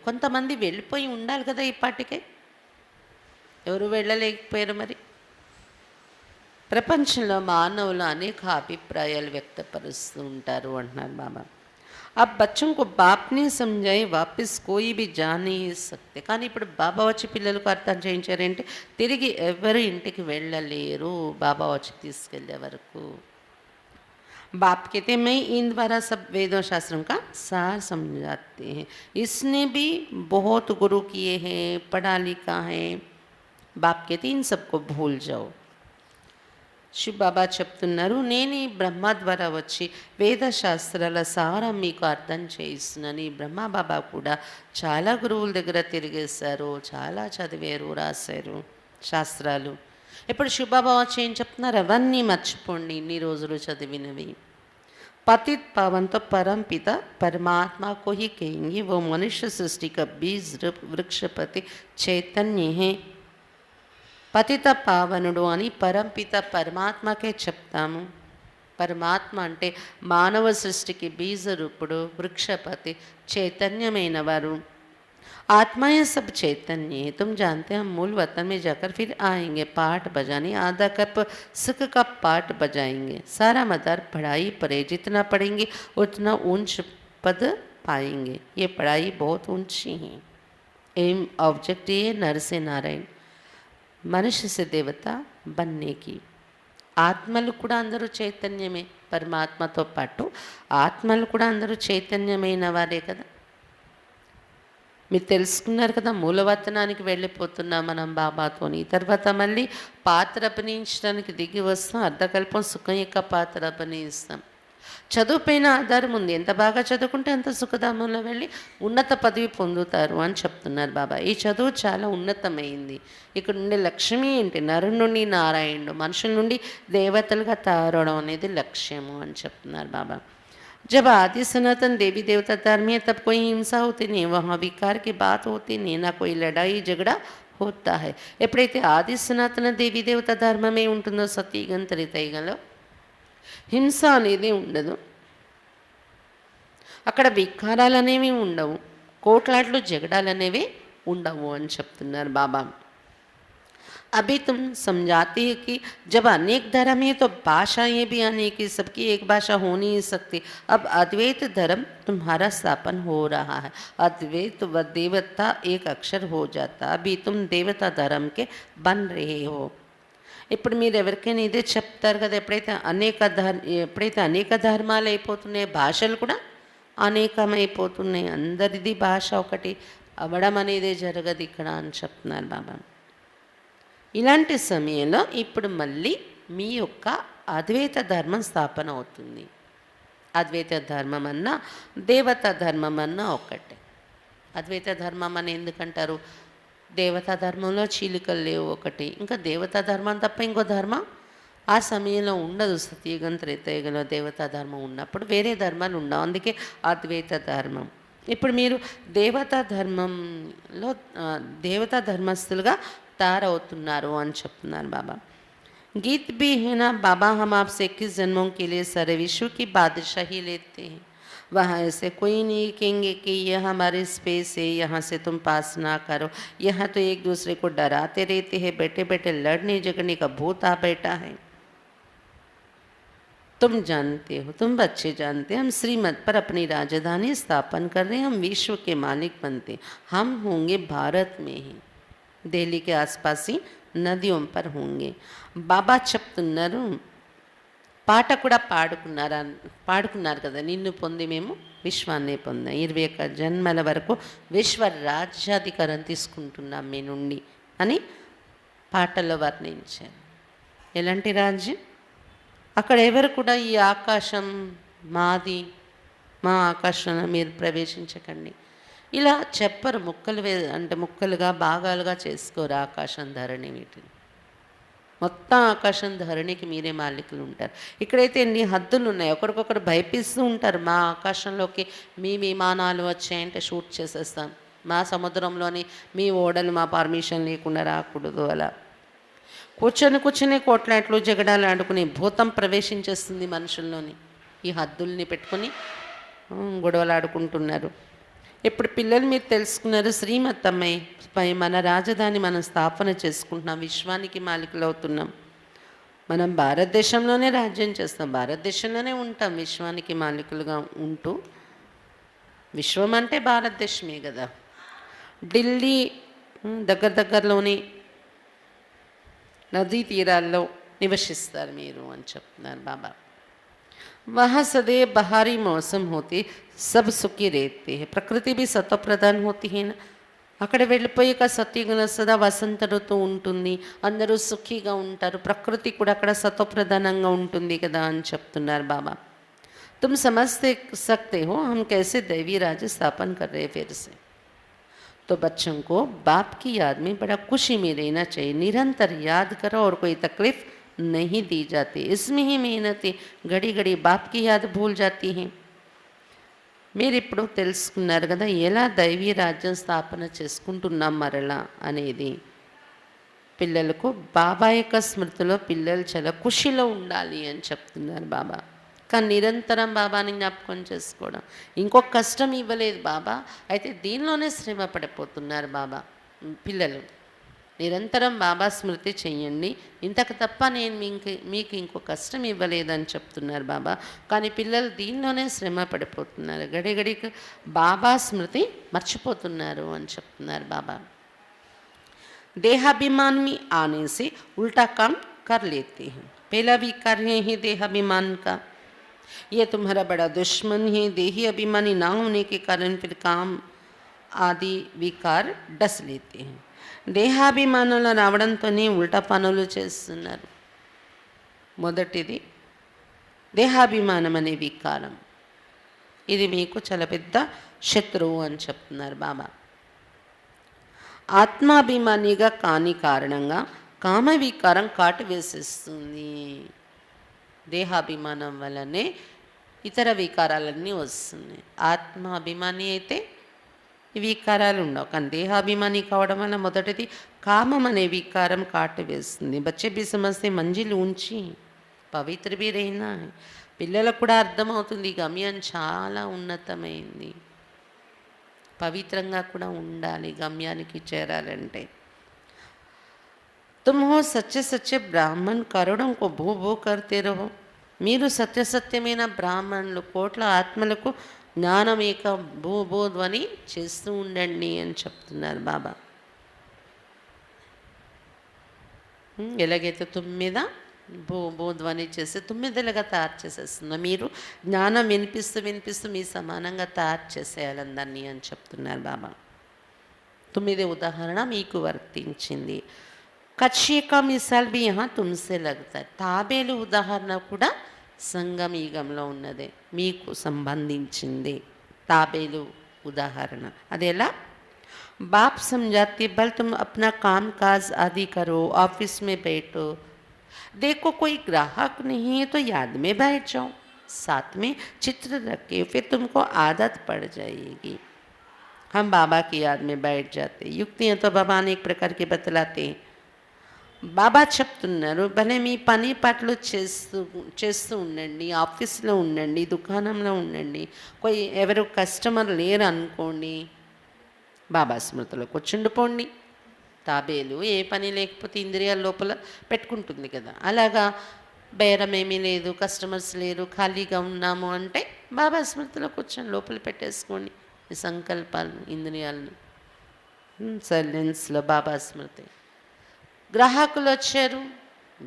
కొంతమంది వెళ్ళిపోయి ఉండాలి కదా ఇప్పటికే. ఎవరు వెళ్ళలేకపోయారు మరి. ప్రపంచంలో మానవులు అనేక అభిప్రాయాలు వ్యక్తపరుస్తూ ఉంటారు అంటున్నారు బాబా. अब बच्चों को बाप ने समझाए वापस कोई भी जा नहीं सकते. కానీ ఇప్పుడు బాబా వచ్చి పిల్లలకు అర్థం చేయించారంటే తిరిగి ఎవరు ఇంటికి వెళ్ళలేరు బాబా వచ్చి తీసుకెళ్లే వరకు. बाप कहते मैं इन द्वारा सब वेदों शास्त्रों का सार समझाते हैं. इसने भी बहुत गुरु किए हैं, पढ़ा लिखा है. बाप कहते इन सबको भूल जाओ. శివ బాబా చెప్తున్నారు, నేను ఈ బ్రహ్మ ద్వారా వచ్చి వేదశాస్త్రాల సారం మీకు అర్థం చేయిస్తున్నాను. ఈ బ్రహ్మ బాబా కూడా చాలా గురువుల దగ్గర తిరిగేశారు, చాలా చదివారు, రాశారు శాస్త్రాలు. ఇప్పుడు శివ బాబా వచ్చి ఏం చెప్తున్నారు, అవన్నీ మర్చిపోండి ఇన్ని రోజులు చదివినవి. पतित पावन तो परम पिता परमात्मा को ही कहेंगे. वो मनुष्य सृष्टि का बीज वृक्षपति चैतन्य है. పతిత పావనుడు అని పరంపిత పరమాత్మకే చెప్తాము. పరమాత్మ అంటే మానవ సృష్టికి బీజరూపుడు, వృక్షపతి, చైతన్యమైన వారు. आत्मा ये सब चैतन्य है. तुम जानते हैं हम मूल वतन में जाकर फिर आएंगे पाठ बजाने. आधा कप सुख का पाठ बजाएंगे. सारा मदार पढ़ाई पर है. जितना पढ़ेंगे उतना ऊंच पद पाएंगे. ये पढ़ाई बहुत ऊंची है. एम ऑब्जेक्ट ये नर से नारायण, మనిషి से దేవత బన్నేకి. ఆత్మలు కూడా అందరూ చైతన్యమే. పరమాత్మతో పాటు ఆత్మలు కూడా అందరూ చైతన్యమైన వారే కదా. మీరు తెలుసుకున్నారు కదా, మూలవతనానికి వెళ్ళిపోతున్నాం మనం బాబాతోని. తర్వాత మళ్ళీ పాత్ర అభినయించడానికి దిగి వస్తాం. అర్ధకల్పం సుఖం యొక్క పాత్ర అభినయిస్తాం. చదువు పైన ఆధారం ఉంది. ఎంత బాగా చదువుకుంటే అంత సుఖధామంలో వెళ్ళి ఉన్నత పదవి పొందుతారు అని చెప్తున్నారు బాబా. ఈ చదువు చాలా ఉన్నతమైంది. ఇక్కడ నుండి లక్ష్మి ఏంటి, నరు నుండి నారాయణుడు, మనుషుల నుండి దేవతలుగా తయారవడం అనేది లక్ష్యము అని చెప్తున్నారు బాబా. जब आदि सनातन देवी देवता धर्म है तब कोई हिंसा होती नहीं, वहाँ विकार की बात होती नहीं, ना कोई लड़ाई झगड़ा होता है. ఎప్పుడైతే ఆది సనాతన దేవీ దేవత ధర్మమే ఉంటుందో సతీగం త్రేతాయుగంలో హింస అనేది ఉండదు. అక్కడ వికారాలు అనేవి ఉండవు, కోట్లాట్లు జగడాలు అనేవి ఉండవు అని చెప్తున్నారు బాబా. अभी तुम समझाते हैं कि जब अनेक धर्म है तो भाषाएं भी अनेक है, सबकी एक भाषा हो नहीं सकती. अब अद्वैत धर्म तुम्हारा स्थापन हो रहा है. अद्वैत व देवता एक अक्षर हो जाता. अभी तुम देवता धर्म के बन रहे हो. ఇప్పుడు మీరు ఎవరికైనా ఇదే చెప్తారు కదా, ఎప్పుడైతే అనేక ధర్మాలు అయిపోతున్నాయి, భాషలు కూడా అనేకమైపోతున్నాయి, అందరిది భాష ఒకటి అవ్వడం అనేది జరగదు ఇక్కడ అని చెప్తున్నారు బాబా. ఇలాంటి సమయంలో ఇప్పుడు మళ్ళీ మీ యొక్క అద్వైత ధర్మం స్థాపన అవుతుంది. అద్వైత ధర్మం అన్నా దేవతా ధర్మం అన్నా ఒకటే. అద్వైత ధర్మం అని ఎందుకంటారు, దేవతా ధర్మంలో చీలికలు లేవు ఒకటి, ఇంకా దేవతా ధర్మం తప్ప ఇంకో ధర్మం ఆ సమయంలో ఉండదు. సతయుగం త్రేతాయుగంలో దేవతా ధర్మం ఉన్నప్పుడు వేరే ధర్మాలు ఉండవు, అందుకే అద్వైత ధర్మం. ఇప్పుడు మీరు దేవతా ధర్మంలో దేవతా ధర్మస్థులుగా తయారవుతున్నారు అని చెప్తున్నారు బాబా. गीत भी है ना बाबा, हम आपसे 21 जन्मों के लिए सारे विश्व की बादशाही लेते हैं. वहाँ ऐसे कोई नहीं कहेंगे कि यह हमारी स्पेस है, यहाँ से तुम पास ना करो. यहाँ तो एक दूसरे को डराते रहते हैं, बैठे बैठे लड़ने झगड़ने का भूत आ बैठा है. तुम जानते हो, तुम बच्चे जानते हैं, हम श्रीमत पर अपनी राजधानी स्थापन कर रहे हैं. हम विश्व के मालिक बनते, हम होंगे भारत में ही, दिल्ली के आसपास ही నదియం పర్ హోంగే. బాబా చెప్తున్నారు, పాట కూడా పాడుకున్నారు కదా, నిన్ను పొంది మేము విశ్వాన్ని పొందాం, 21 జన్మల వరకు విశ్వ రాజ్యాధికారం తీసుకుంటున్నాం మీ నుండి అని పాటలో వర్ణించారు. ఎలాంటి రాజ్యం? అక్కడ ఎవరు కూడా ఈ ఆకాశం మాది, మా ఆకాశంలో మీరు ప్రవేశించకండి ఇలా చెప్పరు. అంటే ముక్కలుగా భాగాలుగా చేసుకోరు ఆకాశం ధరణి వీటిని. మొత్తం ఆకాశం ధరణికి మీరే మాలికలు ఉంటారు. ఇక్కడైతే ఎన్ని హద్దులు ఉన్నాయి, ఒకరికొకరు భయపిస్తూ ఉంటారు. మా ఆకాశంలోకి మీ విమానాలు వచ్చాయంటే షూట్ చేసేస్తాం, మా సముద్రంలోని మీ ఓడలు మా పర్మిషన్ లేకుండా రాకూడదు. అలా కూర్చొని కోట్లాట్లు జగడాలు ఆడుకుని భూతం ప్రవేశించేస్తుంది మనుషుల్లోని. ఈ హద్దుల్ని పెట్టుకొని గొడవలు ఆడుకుంటున్నారు. ఇప్పుడు పిల్లలు మీరు తెలుసుకున్నారు, శ్రీమతమ్మపై మన రాజధాని మనం స్థాపన చేసుకుంటున్నాం, విశ్వానికి మాలికలు అవుతున్నాం. మనం భారతదేశంలోనే రాజ్యం చేస్తాం, భారతదేశంలోనే ఉంటాం, విశ్వానికి మాలికలుగా ఉంటూ. విశ్వం అంటే భారతదేశమే కదా. ఢిల్లీ దగ్గరలోని నదీ తీరాల్లో నివసిస్తారు మీరు అని చెప్తున్నారు బాబా. वहाँ सदैव बहारी मौसम होती, सब सुखी रहते हैं. ప్రకృతి भी సత్వ ప్రధాన్ होती है ना. అక్కడ వెళ్ళిపోయాక సత్యగుణ సదా వసంత ఋతువు ఉంటుంది, అందరూ సుఖీగా ఉంటారు, ప్రకృతి కూడా అక్కడ సత్వప్రధానంగా ఉంటుంది కదా అని చెప్తున్నారు బాబా. तुम समझ सकते हो हम कैसे दैवी राज्य स्थापन कर रहे फिर से. तो बच्चों को बाप की याद में बड़ा खुशी में रहना चाहिए. निरंतर याद करो और कोई तकलीफ नहीं दी जाती. इसमें ही मेहनत घड़ी घड़ी बाप की याद भूल जाती है. మీరు ఇప్పుడు తెలుసుకున్నారు కదా ఎలా దైవీ రాజ్యం స్థాపన చేసుకుంటున్నాం మరలా అనేది. పిల్లలకు బాబా యొక్క స్మృతిలో పిల్లలు చాలా ఖుషిలో ఉండాలి అని చెప్తున్నారు బాబా. కానీ నిరంతరం బాబాని జ్ఞాపకం చేసుకోవడం, ఇంకొక కష్టం ఇవ్వలేదు బాబా, అయితే దీనిలోనే శ్రమ పడిపోతున్నారు బాబా. పిల్లలు నిరంతరం బాబా స్మృతి చెయ్యండి, ఇంతకు తప్ప నేను మీకు ఇంకో కష్టం ఇవ్వలేదని చెప్తున్నారు బాబా. కానీ పిల్లలు దీనిలోనే శ్రమ పడిపోతున్నారు, గడిగడికి బాబా స్మృతి మర్చిపోతున్నారు అని చెప్తున్నారు బాబా. देहाभिमान में आने से उल्टा काम कर लेते हैं. पहला विकार है देहाभिमान का, ये तुम्हारा बड़ा दुश्मन है. देही अभिमानी ना होने के कारण फिर काम आदि विकार डस लेते हैं. దేహాభిమానంలో రావడంతోనే ఉల్టా పనులు చేస్తున్నారు. మొదటిది దేహాభిమానం అనే వికారం, ఇది మీకు చాలా పెద్ద శత్రువు అని చెప్తున్నారు బాబా. ఆత్మాభిమానిగా కాని కారణంగా కామ వికారం కాటు వేసేస్తుంది. దేహాభిమానం వల్లనే ఇతర వికారాలన్నీ వస్తున్నాయి. ఆత్మాభిమాని అయితే ఈ వికారాలు ఉండవు, కానీ దేహాభిమాని కావడం వల్ల మొదటిది కామం అనే వికారం కాటు వేస్తుంది. బచ్చే भी समझते మంజిల్ ఉంచి పవిత్ర भी रहना है. పిల్లలకు కూడా అర్థమవుతుంది గమ్యం చాలా ఉన్నతమైంది, పవిత్రంగా కూడా ఉండాలి గమ్యానికి చేరాలంటే. तुम हो सच्चे सच्चे ब्राह्मण, करोड़ों को भू भू करते रहो. మీరు సత్యసత్యమైన బ్రాహ్మణులు, కోట్ల ఆత్మలకు జ్ఞానం ఏక భూ భూ ధ్వని చేస్తూ ఉండండి అని చెప్తున్నారు బాబా. ఎలాగైతే తుమ్మిద భూ భూ ధ్వని చేసి తుమ్మిదలుగా తయారు చేసేస్తున్నా, మీరు జ్ఞానం వినిపిస్తూ మీ సమానంగా తయారు చేసేయాలి అందరినీ అని చెప్తున్నారు బాబా. 9 ఉదాహరణ మీకు వర్తించింది. కచ్చి కా మిసాల్ బి యహా తుమ్సే లగ్తా. తాబేలు ఉదాహరణ కూడా సంగం యుగంలో ఉన్నదే, మీకు సంబంధించింది తాబేలు ఉదాహరణ. అదెలా? बाप समझाते बल तुम अपना काम काज आदि करो, ऑफिस में बैठो, देखो कोई ग्राहक नहीं है तो याद में बैठ जाओ, साथ में चित्र रखे, फिर तुमको आदत पड़ जाएगी. हम बाबा की याद में बैठ जाते. युक्तियाँ तो बाबा अनेक प्रकार के बतलाते हैं. బాబా చెప్తున్నారు, భలే మీ పని పాటలు చేస్తూ ఉండండి, ఆఫీస్లో ఉండండి, దుకాణంలో ఉండండి, ఎవరు కస్టమర్ లేరు అనుకోండి, బాబా స్మృతిలో కూర్చుండిపోండి. తాబేలు ఏ పని లేకపోతే ఇంద్రియాల లోపల పెట్టుకుంటుంది కదా, అలాగా బేరం ఏమీ లేదు, కస్టమర్స్ లేరు, ఖాళీగా ఉన్నాము అంటే బాబా స్మృతిలో కూర్చొని లోపల పెట్టేసుకోండి ఈ సంకల్పాలను, ఇంద్రియాలను. సైలెన్స్లో బాబా స్మృతి. గ్రాహకులు వచ్చారు,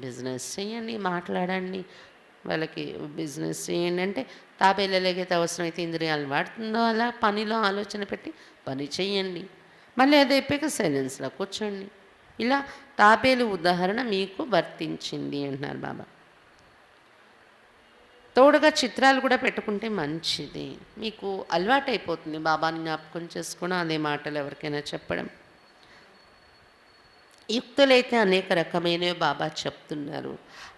బిజినెస్ చేయండి, మాట్లాడండి, వాళ్ళకి బిజినెస్ చేయండి అంటే తాబేలు ఎలాగైతే అవసరమైతే ఇంద్రియాలను వాడుతుందో అలా పనిలో ఆలోచన పెట్టి పని చేయండి. మళ్ళీ అది అయిపోయాక సైలెన్స్లో కూర్చోండి. ఇలా తాబేలు ఉదాహరణ మీకు వర్తించింది అంటున్నారు బాబా. తోడుగా చిత్రాలు కూడా పెట్టుకుంటే మంచిది, మీకు అలవాటైపోతుంది బాబాని జ్ఞాపకం చేసుకోవడం, అదే మాటలు ఎవరికైనా చెప్పడం. युक्तुलैते अनेक रकमें बाबा చెప్తున్నారు.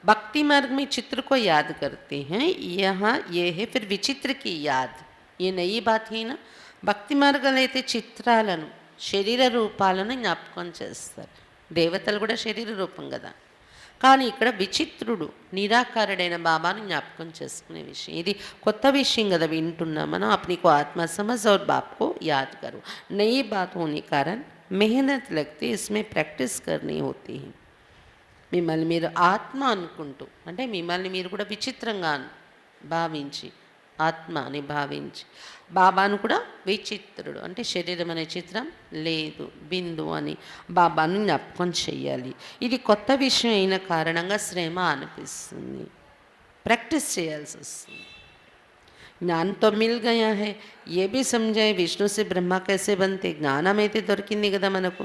भक्ति मार्ग में चित्र को याद करते हैं, यहाँ ये है फिर विचित्र की याद. ये नई बात है ना. భక్తి మార్గాలు అయితే చిత్రాలను శరీర రూపాలను జ్ఞాపకం చేస్తారు. దేవతలు కూడా శరీర రూపం కదా. కానీ ఇక్కడ విచిత్రుడు నిరాకారుడైన బాబాను జ్ఞాపకం చేసుకునే విషయం, ఇది కొత్త విషయం కదా వింటున్నాం మనం. अपनी को आत्मा समझ और बाप को याद करो. नई बात होने कारण मेहनत लगती, इसमें प्रैक्टिस करनी होती है. మిమ్మల్ని మీరు ఆత్మ అనుకుంటూ, అంటే మిమ్మల్ని మీరు కూడా విచిత్రంగా భావించి, ఆత్మ అని భావించి, బాబాను కూడా విచిత్రుడు అంటే శరీరం అనే చిత్రం లేదు, బిందు అని బాబాను జ్ఞాపకం చెయ్యాలి. ఇది కొత్త విషయం అయిన కారణంగా శ్రమ అనిపిస్తుంది, ప్రాక్టీస్ చేయాల్సి వస్తుంది. ज्ञान तो मिल गया है, ये भी समझाए विष्णु से ब्रह्मा कैसे बनते. జ్ఞానం అయితే దొరికింది కదా మనకు.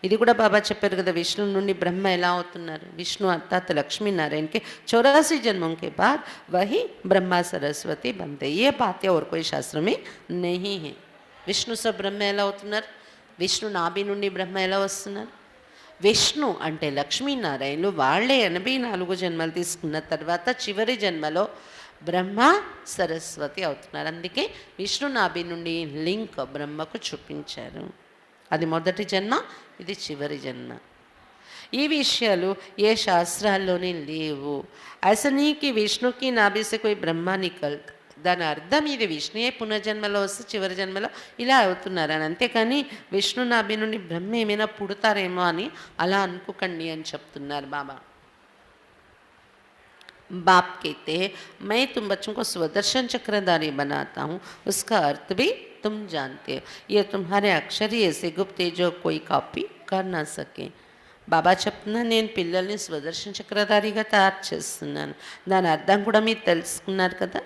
ఇది కూడా బాబా చెప్పారు కదా, విష్ణు నుండి బ్రహ్మ ఎలా అవుతున్నారు. విష్ణు अर्थात लक्ष्मीनारायण के 84 जन्मों के बाद वही ब्रह्मा सरस्वती बनते. ये बातें और कोई शास्त्र में नहीं है. విష్ణు से బ్రహ్మ ఎలా అవుతున్నారు, విష్ణు నాభి నుండి బ్రహ్మ ఎలా వస్తున్నారు. విష్ణు అంటే లక్ష్మీనారాయణులు వాళ్ళే 84 జన్మలు తీసుకున్న తర్వాత చివరి జన్మలో బ్రహ్మ సరస్వతి అవుతున్నారు. అందుకే విష్ణు నాభి నుండి లింక్ బ్రహ్మకు చూపించారు. అది మొదటి జన్మ, ఇది చివరి జన్మ. ఈ విషయాలు ఏ శాస్త్రాల్లోనే లేవు. అసనీకి విష్ణుకి నాభి సే కోయి బ్రహ్మ నికల్తా, దాని అర్థం ఇది విష్ణుయే పునర్జన్మలో వస్తే చివరి జన్మలో ఇలా అవుతున్నారని. అంతేకాని విష్ణు నాభి నుండి బ్రహ్మ ఏమైనా పుడతారేమో అని అలా అనుకోకండి అని చెప్తున్నారు బాబా. बाप कहते हैं मैं तुम बच्चों को स्वदर्शन चक्रधारी बनाता हूँ, उसका अर्थ भी तुम जानते हो. ये तुम्हारे अक्षर ही ऐसे गुप्त है जो कोई कॉपी कर ना सके. బాబా చెప్తున్నా నేను పిల్లల్ని స్వదర్శన చక్రధారిగా తయారు చేస్తున్నాను. దాని అర్థం కూడా మీరు తెలుసుకున్నారు కదా.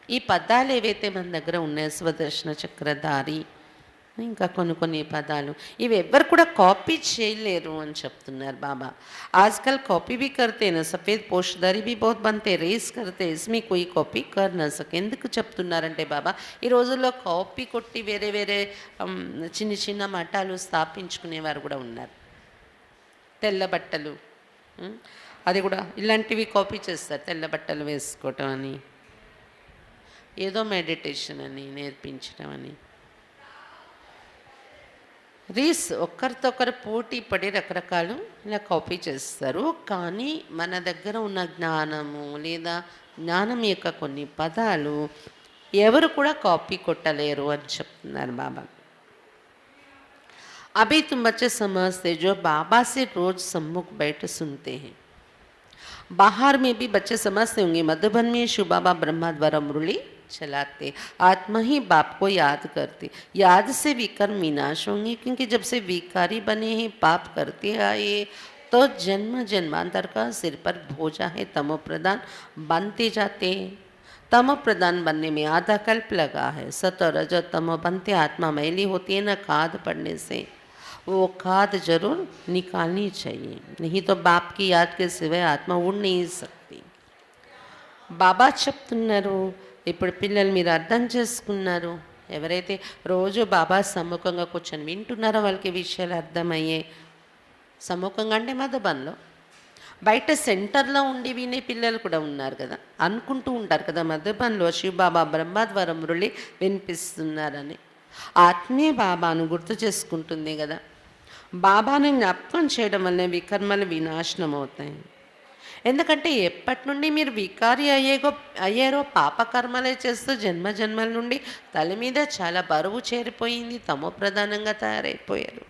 ఈ పదాలు ఏవైతే మన దగ్గర ఉన్నాయో స్వదర్శన చక్రధారి, ఇంకా కొన్ని పదాలు, ఇవి ఎవ్వరు కూడా కాపీ చేయలేరు అని చెప్తున్నారు బాబా. आजकल कॉपी भी करते ना, सफ़ेद पोशदारी भी बहुत बनते, रेस करते, इसमें कोई कॉपी कर ना सके. ఎందుకు చెప్తున్నారంటే బాబా ఈ రోజుల్లో కాపీ కొట్టి వేరే వేరే చిన్న చిన్న మఠాలు స్థాపించుకునేవారు కూడా ఉన్నారు. తెల్ల బట్టలు, అది కూడా ఇలాంటివి కాపీ చేస్తారు. తెల్ల బట్టలు వేసుకోవటం అని, ఏదో మెడిటేషన్ అని నేర్పించడం అని, రీస్ ఒకరితో ఒకరు పోటీ పడి రకరకాలు ఇలా కాపీ చేస్తారు. కానీ మన దగ్గర ఉన్న జ్ఞానము లేదా జ్ఞానం యొక్క కొన్ని పదాలు ఎవరు కూడా కాపీ కొట్టలేరు అని చెప్తున్నారు బాబా. अभी तुम बच्चे समझते जो बाबा से रोज सम्मुख बैठ सुनते हैं. बाहर में भी बच्चे समझते होंगे मधुबन में शिव बाबा ब्रह्मा द्वारा मुरली चलाते, आत्मा ही बाप को याद करते. याद से विकर्म विनाश होंगे, क्योंकि जब से विकारी बने हैं पाप करते आए तो जन्म जन्मांतर का सिर पर बोझा है. तमो प्रधान बनते जाते हैं. तमो प्रधान बनने में आधा कल्प लगा है. सत और रज तमो बनते आत्मा मैली होती है न खाद पड़ने से. वो खाद जरूर निकालनी चाहिए, नहीं तो बाप की याद के सिवाय आत्मा उड़ नहीं सकती. బాబా చెప్తున్నారు, ఇప్పుడు పిల్లలు మీరు అర్థం చేసుకున్నారు. ఎవరైతే రోజు బాబా సమ్ముఖంగా కూర్చొని వింటున్నారో వాళ్ళకి విషయాలు అర్థమయ్యే. సమ్ముఖంగా అంటే మధుబన్లో, బయట సెంటర్లో ఉండి వినే పిల్లలు కూడా ఉన్నారు కదా. అనుకుంటూ ఉంటారు కదా మధుబన్లో శివబాబా బ్రహ్మ ద్వారా మురళి వినిపిస్తున్నారని. ఆత్మీయ బాబాను గుర్తు చేసుకుంటుంది కదా. బాబాను జ్ఞాపకం చేయడం వల్ల వికర్మలు వినాశనం అవుతాయి. ఎందుకంటే ఎప్పటి నుండి మీరు వికారి అయ్యారో పాపకర్మలే చేస్తూ జన్మ జన్మల నుండి తల మీద చాలా బరువు చేరిపోయింది, తమో ప్రధానంగా తయారైపోయారు.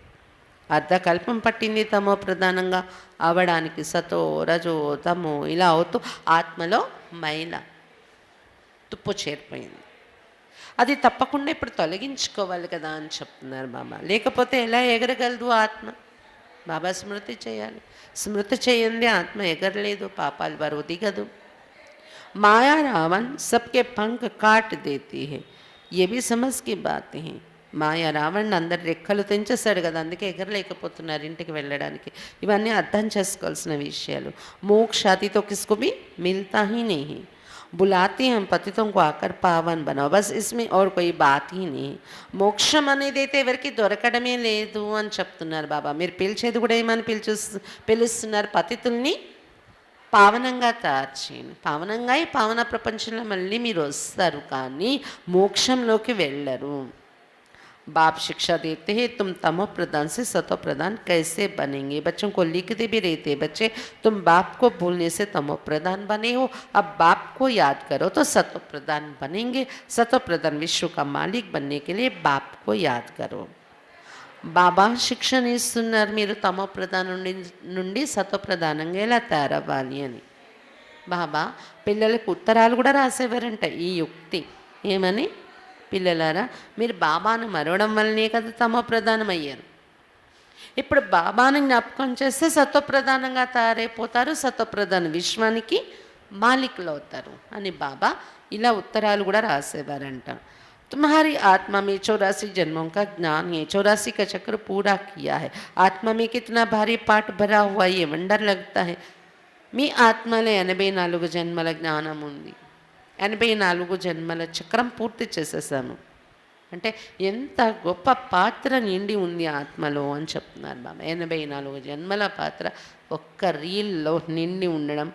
అర్ధకల్పం పట్టింది తమో ప్రధానంగా అవడానికి. సతో రజో తమో ఇలా అవుతూ ఆత్మలో మైల తుప్పు చేరిపోయింది. అది తప్పకుండా ఇప్పుడు తొలగించుకోవాలి కదా అని చెప్తున్నారు బాబా. లేకపోతే ఎలా ఎగరగలదు ఆత్మ? బాబా స్మృతి చేయాలి. స్మృతి చేయండి ఆత్మ ఎగరలేదు, పాపాలు బరువు దిగదు. మాయా రావण सबके पंख काट देती है, ये भी समझ की बातें हैं. మాయ రావణ్ అందరి రెక్కలు తెంచేస్తాడు కదా, అందుకే ఎగరలేకపోతున్నారు ఇంటికి వెళ్ళడానికి. ఇవన్నీ అర్థం చేసుకోవాల్సిన విషయాలు. మోక్షాతి తో కిస్కు భీ మిల్తా హీ नहीं, बुलाते हम पतितों को आकर पावन बनाओ, बस इसमें और कोई बात ही नहीं. మోక్షం అనేది అయితే ఎవరికి దొరకడమే లేదు అని చెప్తున్నారు బాబా. మీరు పిలిచేది కూడా ఏమని పిలుస్తున్నారు? పతితుల్ని పావనంగా తయారు చేయండి. పావనంగా ఈ పావన ప్రపంచంలో మళ్ళీ మీరు వస్తారు, కానీ మోక్షంలోకి వెళ్ళరు. बाप शिक्षा देते हैं तुम तमो प्रधान से सतो प्रधान कैसे बनेंगे. बच्चों को लिखते भी रहते हैं, बच्चे तुम बाप को भूलने से तमो प्रधान बने हो, अब बाप को याद करो तो सतो प्रधान बनेंगे. सतो प्रधान विश्व का मालिक बनने के लिए बाप को याद करो. బాబా శిక్షణ ఇస్తున్నారు, మీరు తమో ప్రధానం నుండి సతో ప్రధానంగా ఎలా తయారవ్వాలి అని. బాబా పిల్లలకు ఉత్తరాలు కూడా రాసేవారంట ఈ యుక్తి. ఏమని? పిల్లలారా, మీరు బాబాను మరవడం వల్లనే కదా తమో ప్రధానం అయ్యారు. ఇప్పుడు బాబాను జ్ఞాపకం చేస్తే సత్వప్రధానంగా తయారైపోతారు, సత్వప్రధాన విశ్వానికి మాలికులు అవుతారు అని బాబా ఇలా ఉత్తరాలు కూడా రాసేవారంట. तुम्हारी आत्मा में 84 जन्मों का ज्ञान है, 84 का चक्र पूरा किया है. आत्मा में कितना भारी पाठ भरा हुआ, ये वंडर लगता है. మీ ఆత్మలో 84 జన్మల జ్ఞానం ఉంది, 84 జన్మల చక్రం పూర్తి చేసేసాము అంటే ఎంత గొప్ప పాత్ర నిండి ఉంది ఆత్మలో అని చెప్తున్నారు బాబా. 84 జన్మల పాత్ర ఒక్క రీల్లో నిండి ఉండడం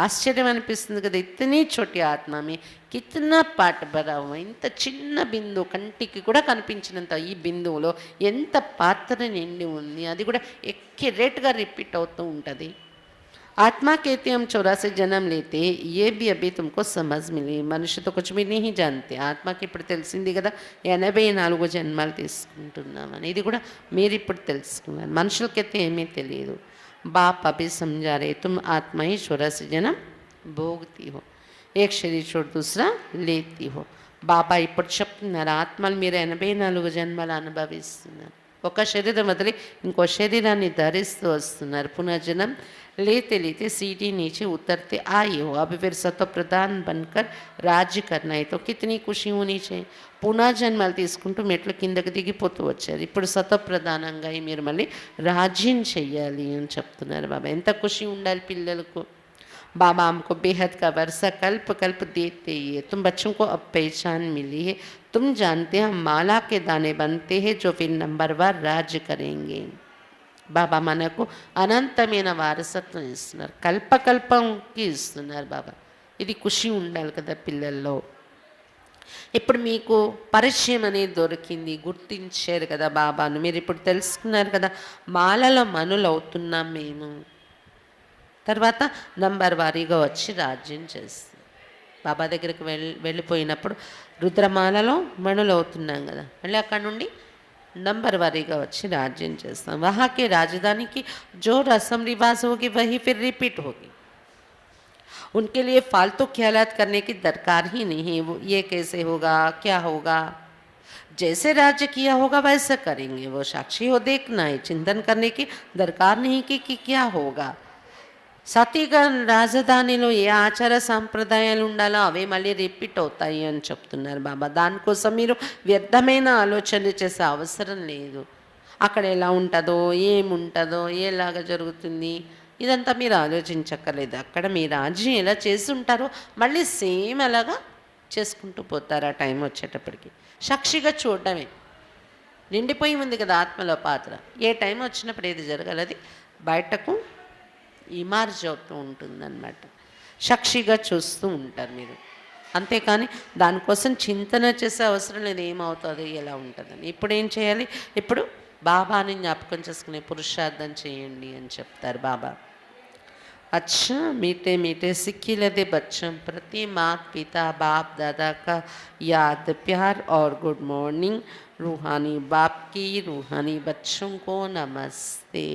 ఆశ్చర్యం అనిపిస్తుంది కదా. ఇతనీ చోటి ఆత్మ మీ కితనా పాట భరా హువా, ఇంత చిన్న బిందువు, కంటికి కూడా కనిపించినంత ఈ బిందువులో ఎంత పాత్ర నిండి ఉంది, అది కూడా ఎక్యురేట్గా రిపీట్ అవుతూ ఉంటుంది. आत्मा कहते हम 84 जन्म लेते, ये भी अभी तुमको समझ मिली. మనుషు तो कुछ भी नहीं जानते. ఆత్మకి ఇప్పుడు తెలిసింది కదా 84 జన్మలు తీసుకుంటున్నామని, ఇది కూడా మీరు ఇప్పుడు తెలుసుకున్నారు. మనుషులకైతే ఏమీ తెలియదు. बाप अभी समझा रहे तुम आत्मा ही 84 जन्म भोगती हो, एक शरीर छोड़ दूसरा लेती हो. బాబా ఇప్పుడు చెప్తున్నారు, ఆత్మలు మీరు 84 జన్మలు అనుభవిస్తున్నారు. ఒక శరీరం వదిలి ఇంకో శరీరాన్ని ధరిస్తూ వస్తున్నారు. పునర్జన్म लेते लेते सीढ़ी नीचे उतरते आए हो. अब फिर सतो प्रधान बनकर राज्य करना है तो कितनी खुशी होनी चाहिए. పునర్జన్మలు తీసుకుంటూ మెట్లు కిందకి దిగిపోతూ వచ్చారు. ఇప్పుడు సతో ప్రధానంగా మీరు మళ్ళీ రాజ్యం చెయ్యాలి అని చెప్తున్నారు బాబా. ఎంత ఖుషి ఉండాలి పిల్లలకు. बाबा हमको बेहद का वर्षा कल्प कल्प देते ही है. तुम बच्चों को अब पहचान मिली है. तुम जानते हैं हम माला के दाने बनते हैं जो फिर नंबरवार राज्य करेंगे. బాబా మనకు అనంతమైన వారసత్వం ఇస్తున్నారు, కల్పకల్పంకి ఇస్తున్నారు బాబా. ఇది ఖుషి ఉండాలి కదా పిల్లల్లో. ఇప్పుడు మీకు పరిచయం అనేది దొరికింది, గుర్తించారు కదా బాబాను. మీరు ఇప్పుడు తెలుసుకున్నారు కదా, మాలలో మనులు అవుతున్నాం మేము. తర్వాత నంబర్ వారీగా వచ్చి రాజ్యం చేస్తాం. బాబా దగ్గరికి వెళ్ళిపోయినప్పుడు రుద్రమాలలో మణులు అవుతున్నాం కదా, మళ్ళీ అక్కడ నుండి नंबर वारीगा వచ్చి राज्य చేస్తాం. वहाँ के राजधानी की जो रस्म रिवाज होगी वही फिर रिपीट होगी. उनके लिए फालतू ख्यालात करने की दरकार ही नहीं है. वो ये कैसे होगा, क्या होगा, जैसे राज्य किया होगा वैसे करेंगे. वो साक्षी हो, देखना है, चिंतन करने की दरकार नहीं कि क्या होगा. సతీగా రాజధానిలో ఏ ఆచార సాంప్రదాయాలు ఉండాలో అవే మళ్ళీ రిపీట్ అవుతాయి అని చెప్తున్నారు బాబా. దానికోసం మీరు వ్యర్థమైన ఆలోచన చేసే అవసరం లేదు. అక్కడ ఎలా ఉంటుందో, ఏముంటుందో, ఎలాగ జరుగుతుంది, ఇదంతా మీరు ఆలోచించక్కర్లేదు. అక్కడ మీ రాజ్యం ఎలా చేసి ఉంటారో మళ్ళీ సేమ్ అలాగా చేసుకుంటూ పోతారు. ఆ టైం వచ్చేటప్పటికి సాక్షిగా చూడటమే. నిండిపోయి ఉంది కదా ఆత్మలో పాత్ర. ఏ టైం వచ్చినప్పుడు ఏది జరగాలది బయటకు ఇమార్జ్ అవుతూ ఉంటుందన్నమాట. సాక్షిగా చూస్తూ ఉంటారు మీరు, అంతేకాని దానికోసం చింతన చేసే అవసరం లేదు ఏమవుతుంది, ఎలా ఉంటుందని. ఇప్పుడు ఏం చేయాలి? ఇప్పుడు బాబాని జ్ఞాపకం చేసుకునే పురుషార్థం చేయండి అని చెప్తారు బాబా. अच्छा मीठे मीठे सिक्की लदे बच्चों प्रति माता पिता बाप दादा का याद प्यार और गुड मॉर्निंग. रूहानी बाप की रूहानी बच्चों को नमस्ते.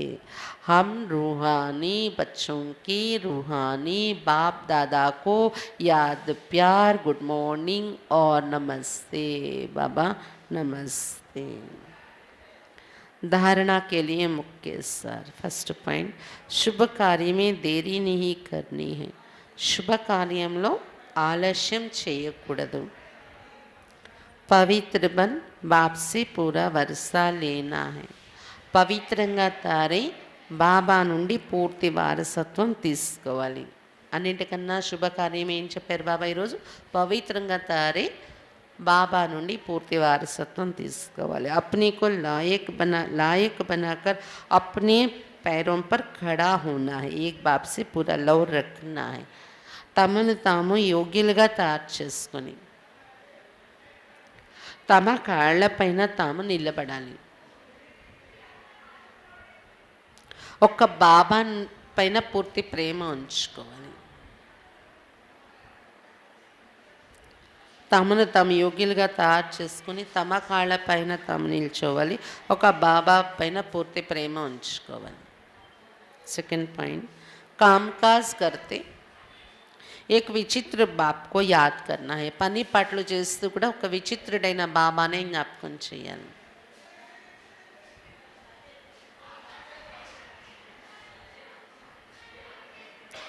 हम रूहानी बच्चों की रूहानी बाप दादा को याद प्यार गुड मॉर्निंग और नमस्ते. बाबा नमस्ते. धारणा के लिए मुख्य सार. फर्स्ट पॉइंट, शुभ कार्य में देरी नहीं करनी है. శుభ కార్యంలో ఆలస్యం చేయకూడదు. పవిత్ర బన్ బాప్ సే పూరా వరసా లేనా హై. పవిత్రంగా తారై బాబా నుండి పూర్తి వారసత్వం తీసుకోవాలి. అన్నింటికన్నా శుభకార్యం ఏం చెప్పారు బాబా ఈరోజు? పవిత్రంగా తారై బాబా నుండి పూర్తి వారసత్వం తీసుకోవాలి. అప్నీ కో లాయక్ బనాకర్ అప్నే पैरों पर खड़ा होना है. एक बाप से पूरा लव रखना है. తమను తాము యోగ్యులుగా తయారు చేసుకొని తమ కాళ్ళపైన తాము నిలబడాలి. ఒక్క బాబా పైన పూర్తి ప్రేమ ఉంచుకోవాలి. తమను తాము యోగ్యులుగా తయారు చేసుకుని తమ కాళ్ళపైన తాము నిల్చోవాలి. ఒక బాబా పైన పూర్తి ప్రేమ ఉంచుకోవాలి. सेकंड पॉइंट, कामकाज करते एक విచిత్ర బాప్కో యాద్ కర్నా హై. పని పాటలు చేస్తూ కూడా ఒక విచిత్రుడైన బాబానే జ్ఞాపకం చేయాలి.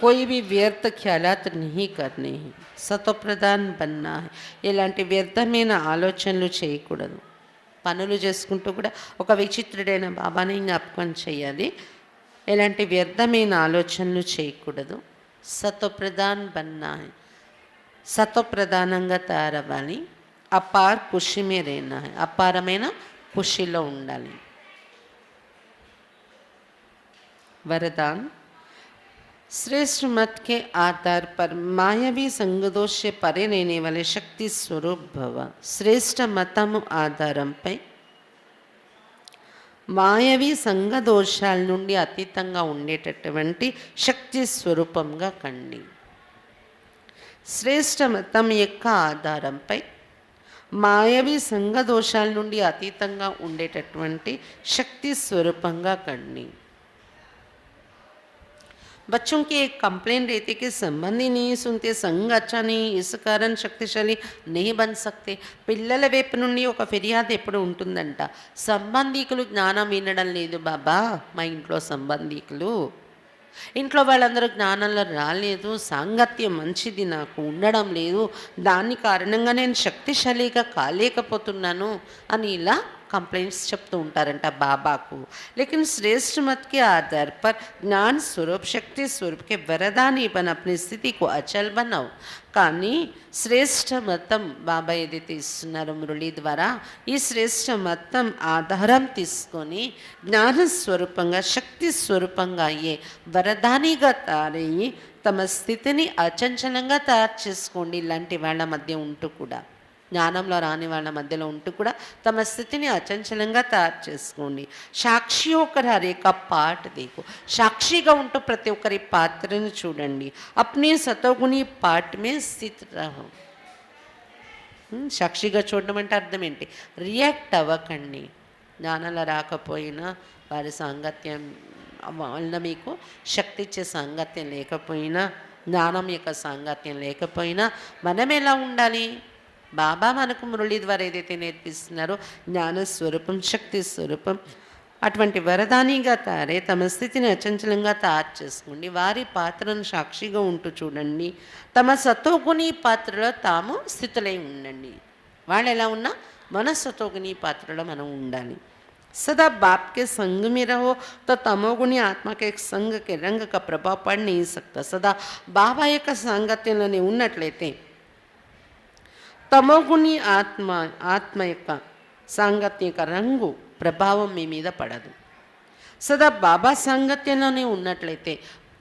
कोई भी व्यर्थ ख्यालात नहीं करने हैं. సతోప్రధాన్ బన్నా హై. ఇలాంటి వ్యర్థమైన ఆలోచనలు చేయకూడదు. పనులు చేసుకుంటూ కూడా ఒక విచిత్రుడైన బాబానే జ్ఞాపకం చేయాలి. ఎలాంటి వ్యర్థమైన ఆలోచనలు చేయకూడదు. సతోప్రధాన్ బన్నా హై. సతోప్రధానంగా తయారవ్వాలి. అపార్ ఖుషి మే रहना है. అపారమైన ఖుషిలో ఉండాలి. वरदान, श्रेष्ठ मत के आधार पर मायावी संगदोष से परे रहने वाले शक्ति स्वरूप भव. श्रेष्ठ मतము ఆధారంపై మాయవి సంఘదోషాల నుండి అతీతంగా ఉండేటటువంటి శక్తి స్వరూపంగా కండి. శ్రేష్ఠ మతం యొక్క ఆధారంపై మాయవి సంఘదోషాల నుండి అతీతంగా ఉండేటటువంటి శక్తి స్వరూపంగా కండి. बच्चों की एक कंप्लेंट रहती कि संबंधी नहीं सुनते, संग अच्छा नहीं, इस कारण శక్తిశాలి नहीं बन सकते. పిల్లల వైపు నుండి ఒక ఫిర్యాదు ఎప్పుడు ఉంటుందంట, సంబంధికులు జ్ఞానం వినడం లేదు బాబా. మా ఇంట్లో సంబంధికులు, ఇంట్లో వాళ్ళందరూ జ్ఞానంలో రాలేదు, సాంగత్యం మంచిది నాకు ఉండడం లేదు, దాని కారణంగా నేను శక్తిశాలిగా కాలేకపోతున్నాను అని ఇలా कंप्लेंट्स చెప్తూ ఉంటారంట బాబాకు. लेकिन श्रेष्ठ मत के आधार पर ज्ञान स्वरूप शक्ति स्वरूप के वरदानी बन अपनी स्थिति को अचल बनाओ. కానీ శ్రేష్ఠ మతం బాబా ఏదైతే ఇస్తున్నారో మురళి ద్వారా, ఈ శ్రేష్ఠ మతం ఆధారం తీసుకొని జ్ఞాన స్వరూపంగా శక్తి స్వరూపంగా అయ్యే వరదానిగా తయారయ్యి తమ స్థితిని అచంచలంగా తయారు చేసుకోండి. ఇలాంటి వాళ్ళ మధ్య ఉంటూ కూడా, జ్ఞానంలో రాని వాళ్ళ మధ్యలో ఉంటూ కూడా తమ స్థితిని అచంచలంగా తయారు చేసుకోండి. సాక్షి ఒకరి హరేక పాట దేకు. సాక్షిగా ఉంటూ ప్రతి ఒక్కరి పాత్రను చూడండి. అప్నే సతోగుణి పాట్ మే స్థిత్ రహో. సాక్షిగా చూడడం అంటే అర్థం ఏంటి? రియాక్ట్ అవ్వకండి. జ్ఞానంలో రాకపోయినా వారి సాంగత్యం వలన మీకు శక్తి ఇచ్చే సాంగత్యం లేకపోయినా, జ్ఞానం యొక్క సాంగత్యం లేకపోయినా మనం ఎలా ఉండాలి? బాబా మనకు మురళి ద్వారా ఏదైతే నేర్పిస్తున్నారో జ్ఞానస్వరూపం శక్తి స్వరూపం అటువంటి వరదానిగా తయారై తమ స్థితిని అచంచలంగా తయారు చేసుకోండి. వారి పాత్రను సాక్షిగా ఉంటూ చూడండి. తమ సతోగుణి పాత్రలో తాము స్థితులై ఉండండి. వాళ్ళు ఎలా ఉన్నా మన సతోగుణి పాత్రలో మనం ఉండాలి. सदा बाप के संग में रहो तो तमोगुणी आत्मा के संग के रंग का प्रभाव पड़ नहीं सकता. सदा బాబా యొక్క సాంగత్యంలోనే ఉన్నట్లయితే తమోగుణి ఆత్మ యొక్క సాంగత్యం యొక్క రంగు ప్రభావం మీ మీద పడదు. సదా బాబా సాంగత్యంలోనే ఉన్నట్లయితే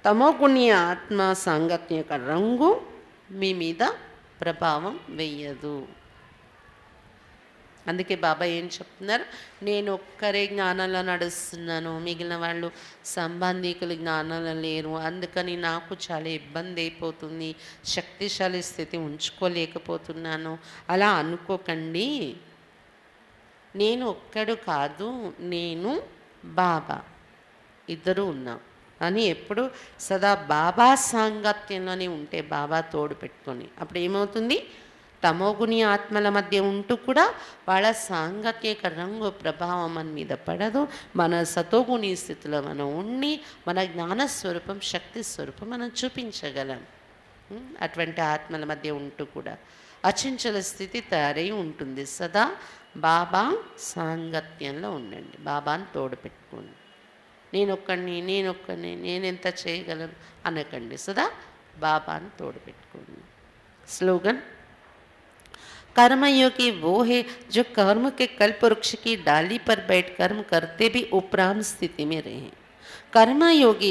తమోగుణి ఆత్మ సాంగత్యం యొక్క రంగు మీ మీద ప్రభావం వేయదు. అందుకే బాబా ఏం చెప్తున్నారు? నేను ఒక్కరే జ్ఞానంలో నడుస్తున్నాను, మిగిలిన వాళ్ళు సంబంధికులు జ్ఞానంలో లేరు, అందుకని నాకు చాలా ఇబ్బంది అయిపోతుంది, శక్తిశాలి స్థితి ఉంచుకోలేకపోతున్నాను అలా అనుకోకండి. నేను ఒక్కడు కాదు, నేను బాబా ఇద్దరు ఉన్నాం అని ఎప్పుడు సదా బాబా సాంగత్యంలోనే ఉంటే, బాబా తోడు పెట్టుకొని, అప్పుడు ఏమవుతుంది? తమోగుణి ఆత్మల మధ్య ఉంటూ కూడా వాళ్ళ సాంగత్యక రంగు ప్రభావం మన మీద పడదు. మన సతోగుణి స్థితిలో మనం ఉండి మన జ్ఞానస్వరూపం శక్తి స్వరూపం మనం చూపించగలం. అటువంటి ఆత్మల మధ్య ఉంటూ కూడా అచంచల స్థితి తయారై ఉంటుంది. సదా బాబా సాంగత్యంలో ఉండండి. బాబాను తోడు పెట్టుకోండి. నేనొక్కడిని నేనెంత చేయగలను అనకండి. సదా బాబాను తోడు పెట్టుకోండి. स्लोगन कर्मयोगी वो है जो कर्म के कल्प वृक्ष की डाली पर बैठ कर्म करते भी उपराम స్థితి में रहे. కర్మయోగి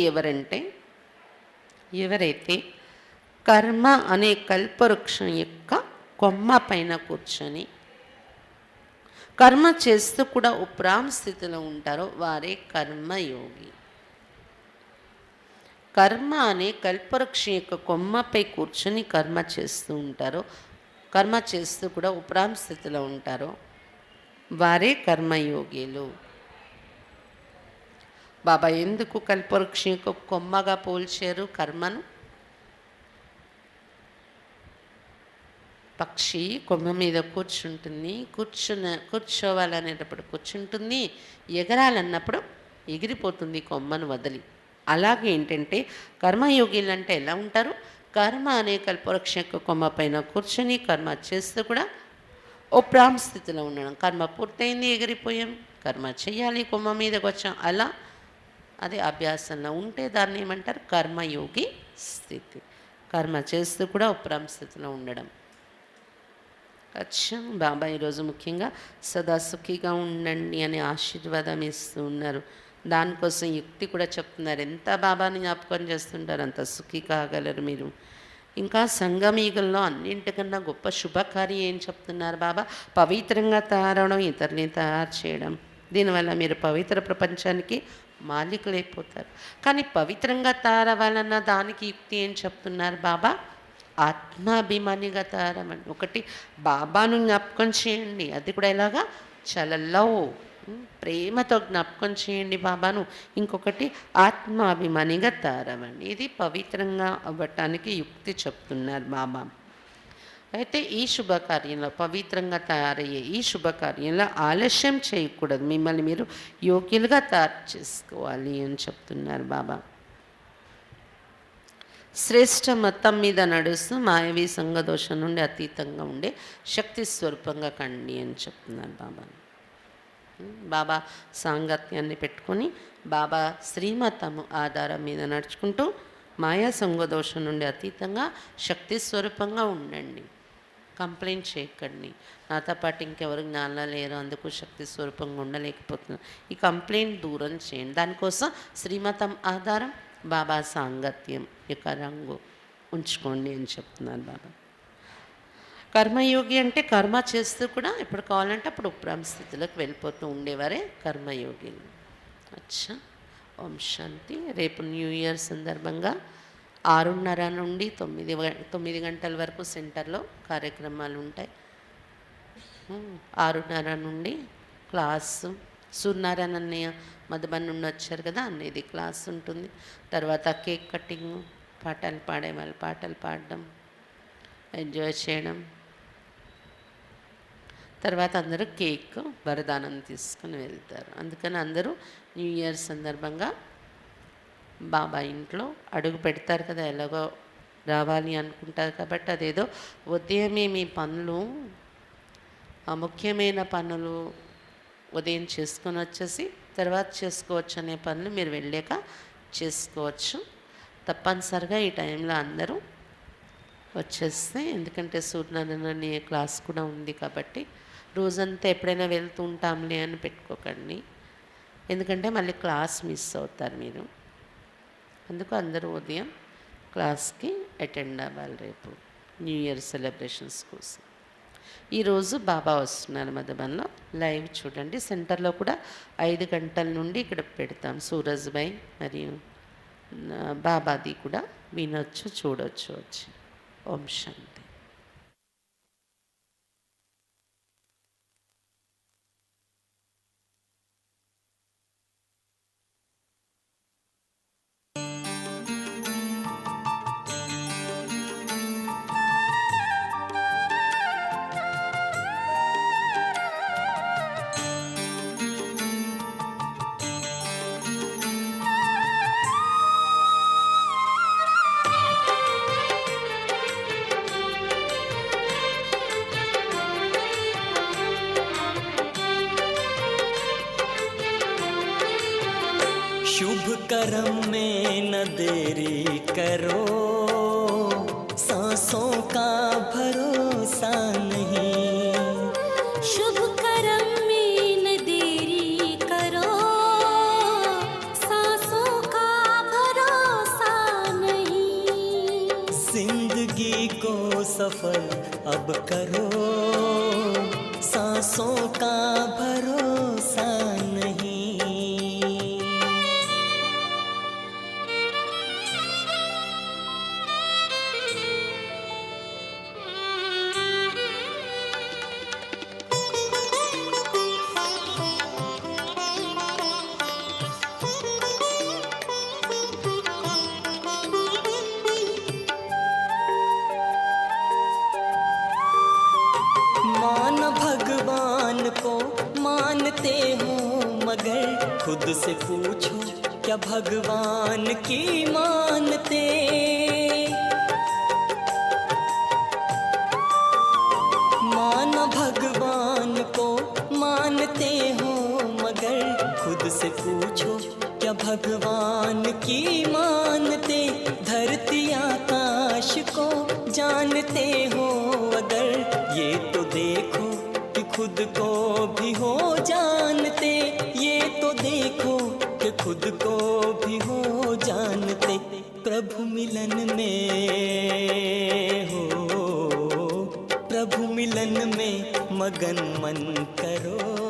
ఎవరైతే కర్మ అనే కల్పవృక్షం యొక్క కొమ్మ పైన కూర్చొని కర్మ చేస్తూ కూడా ఉపరామ స్థితిలో ఉంటారో వారే కర్మయోగి. కర్మ అనే కల్పవృక్షం యొక్క కొమ్మపై కూర్చొని కర్మ చేస్తూ ఉంటారో, కర్మ చేస్తూ కూడా ఉపరామ స్థితిలో ఉంటారో వారే కర్మయోగిలు. బాబా ఎందుకు కల్పవృక్షం యొక్క కొమ్మగా పోల్చారు కర్మను? పక్షి కొమ్మ మీద కూర్చుంటుంది, కూర్చోవాలనేటప్పుడు కూర్చుంటుంది, ఎగరాలన్నప్పుడు ఎగిరిపోతుంది కొమ్మను వదిలి. అలాగే ఏంటంటే కర్మయోగిలు అంటే ఎలా ఉంటారు? కర్మ అనే కల్పవృక్ష యొక్క కొమ్మ పైన కూర్చొని కర్మ చేస్తూ కూడా ఉపరామ స్థితిలో ఉండడం. కర్మ పూర్తయింది, ఎగిరిపోయాం, కర్మ చేయాలి, కొమ్మ మీదకి వచ్చాం, అలా అదే అభ్యాసంలో ఉంటే దాన్ని ఏమంటారు? కర్మయోగి స్థితి. కర్మ చేస్తూ కూడా ఉపరామ స్థితిలో ఉండడం. అచ్చా, బాబా ఈరోజు ముఖ్యంగా సదా సుఖిగా ఉండండి అని ఆశీర్వాదం ఇస్తూ ఉన్నారు. దానికోసం యుక్తి కూడా చెప్తున్నారు. ఎంత బాబాని జ్ఞాపకం చేస్తుంటారు అంత సుఖి కాగలరు మీరు. ఇంకా సంగమీగల్లో అన్నింటికన్నా గొప్ప శుభకార్యం ఏం చెప్తున్నారు బాబా? పవిత్రంగా తయారవడం, ఇతరులని తయారు చేయడం. దీనివల్ల మీరు పవిత్ర ప్రపంచానికి మాలికలైపోతారు. కానీ పవిత్రంగా తయారవ్వాలన్న దానికి యుక్తి ఏం చెప్తున్నారు బాబా? ఆత్మాభిమానిగా తయారవ్వండి. ఒకటి బాబాను జ్ఞాపకం చేయండి, అది కూడా ఎలాగా? చాలా లవ్, ప్రేమతో జ్ఞాపకం చేయండి బాబాను. ఇంకొకటి ఆత్మాభిమానిగా తయారవ్వండి. ఇది పవిత్రంగా అవ్వటానికి యుక్తి చెప్తున్నారు బాబా. అయితే ఈ శుభకార్యంలో, పవిత్రంగా తయారయ్యే ఈ శుభకార్యంలో ఆలస్యం చేయకూడదు. మిమ్మల్ని మీరు యోగ్యులుగా తయారు చేసుకోవాలి అని చెప్తున్నారు బాబా. శ్రేష్ఠ మతం మీద నడుస్తూ మాయవీ సంఘదోషం నుండి అతీతంగా ఉండే శక్తి స్వరూపంగా కండి అని చెప్తున్నారు బాబా. బాబా సాంగత్యాన్ని పెట్టుకొని బాబా శ్రీమతము ఆధారం మీద నడుచుకుంటూ మాయా సంఘదోషం నుండి అతీతంగా శక్తి స్వరూపంగా ఉండండి. కంప్లైంట్ చేయకండి, నాతో పాటు ఇంకెవరు జ్ఞానంలో లేరు, అందుకు శక్తి స్వరూపంగా ఉండలేకపోతున్నాను. ఈ కంప్లైంట్ దూరం చేయండి. దానికోసం శ్రీమతం ఆధారం బాబా సాంగత్యం యొక్క రంగు ఉంచుకోండి అని చెప్తున్నారు బాబా. కర్మయోగి అంటే కర్మ చేస్తూ కూడా ఎప్పుడు కావాలంటే అప్పుడు ఉపరామ స్థితిలోకి వెళ్ళిపోతూ ఉండేవారే కర్మయోగిలు. అచ్చా, ఓం శాంతి. రేపు న్యూ ఇయర్ సందర్భంగా 6:30 నుండి 9 గంటల వరకు సెంటర్లో కార్యక్రమాలు ఉంటాయి. 6:30 నుండి క్లాసు, సూర్యనారాయణ అన్నయ్య మధుబన్ నుండి వచ్చారు కదా, అన్నది క్లాస్ ఉంటుంది. తర్వాత కేక్ కటింగ్, పాటలు పాడే వాళ్ళు పాటలు పాడడం, ఎంజాయ్ చేయడం. తర్వాత అందరూ కేక్ వరదానం తీసుకుని వెళ్తారు. అందుకని అందరూ న్యూ ఇయర్ సందర్భంగా బాబా ఇంట్లో అడుగు పెడతారు కదా, ఎలాగో రావాలి అనుకుంటారు కాబట్టి అదేదో ఉదయమే మీ పనులు, ముఖ్యమైన పనులు ఉదయం చేసుకొని వచ్చేసి తర్వాత చేసుకోవచ్చు అనే పనులు మీరు వెళ్ళాక చేసుకోవచ్చు. తప్పనిసరిగా ఈ టైంలో అందరూ వచ్చేస్తే, ఎందుకంటే సూర్యనారాయణ క్లాస్ కూడా ఉంది కాబట్టి రోజంతా ఎప్పుడైనా వెళ్తూ ఉంటాంలే అని పెట్టుకోకండి, ఎందుకంటే మళ్ళీ క్లాస్ మిస్ అవుతారు మీరు. అందుకు అందరూ ఉదయం క్లాస్కి అటెండ్ అవ్వాలి రేపు న్యూ ఇయర్ సెలబ్రేషన్స్ కోసం. ఈరోజు బాబా వస్తున్నారు మధుబన్లో, లైవ్ చూడండి. సెంటర్లో కూడా 5 గంటల నుండి ఇక్కడ పెడతాం. సూరజ్భాయ్ మరియు బాబాది కూడా వినొచ్చు, చూడొచ్చు వచ్చి. ఓం శాంతి. कर्म में न देरी करो, सांसों का भरोसा नहीं। शुभ कर्म में न देरी करो, सांसों का भरोसा नहीं। जिंदगी को सफल अब करो, सांसों का भरोसा नहीं। मान भगवान को मानते हो, मगर खुद से पूछो क्या भगवान की मानते। मान भगवान को मानते हो, मगर खुद से पूछो क्या भगवान की मानते। धरती आकाश को जानते हो अगर, ये तो देखो कि खुद को भी हो जानते। ये तो देखो कि खुद को भी हो जानते। प्रभु मिलन में हो, प्रभु मिलन में मगन मन करो।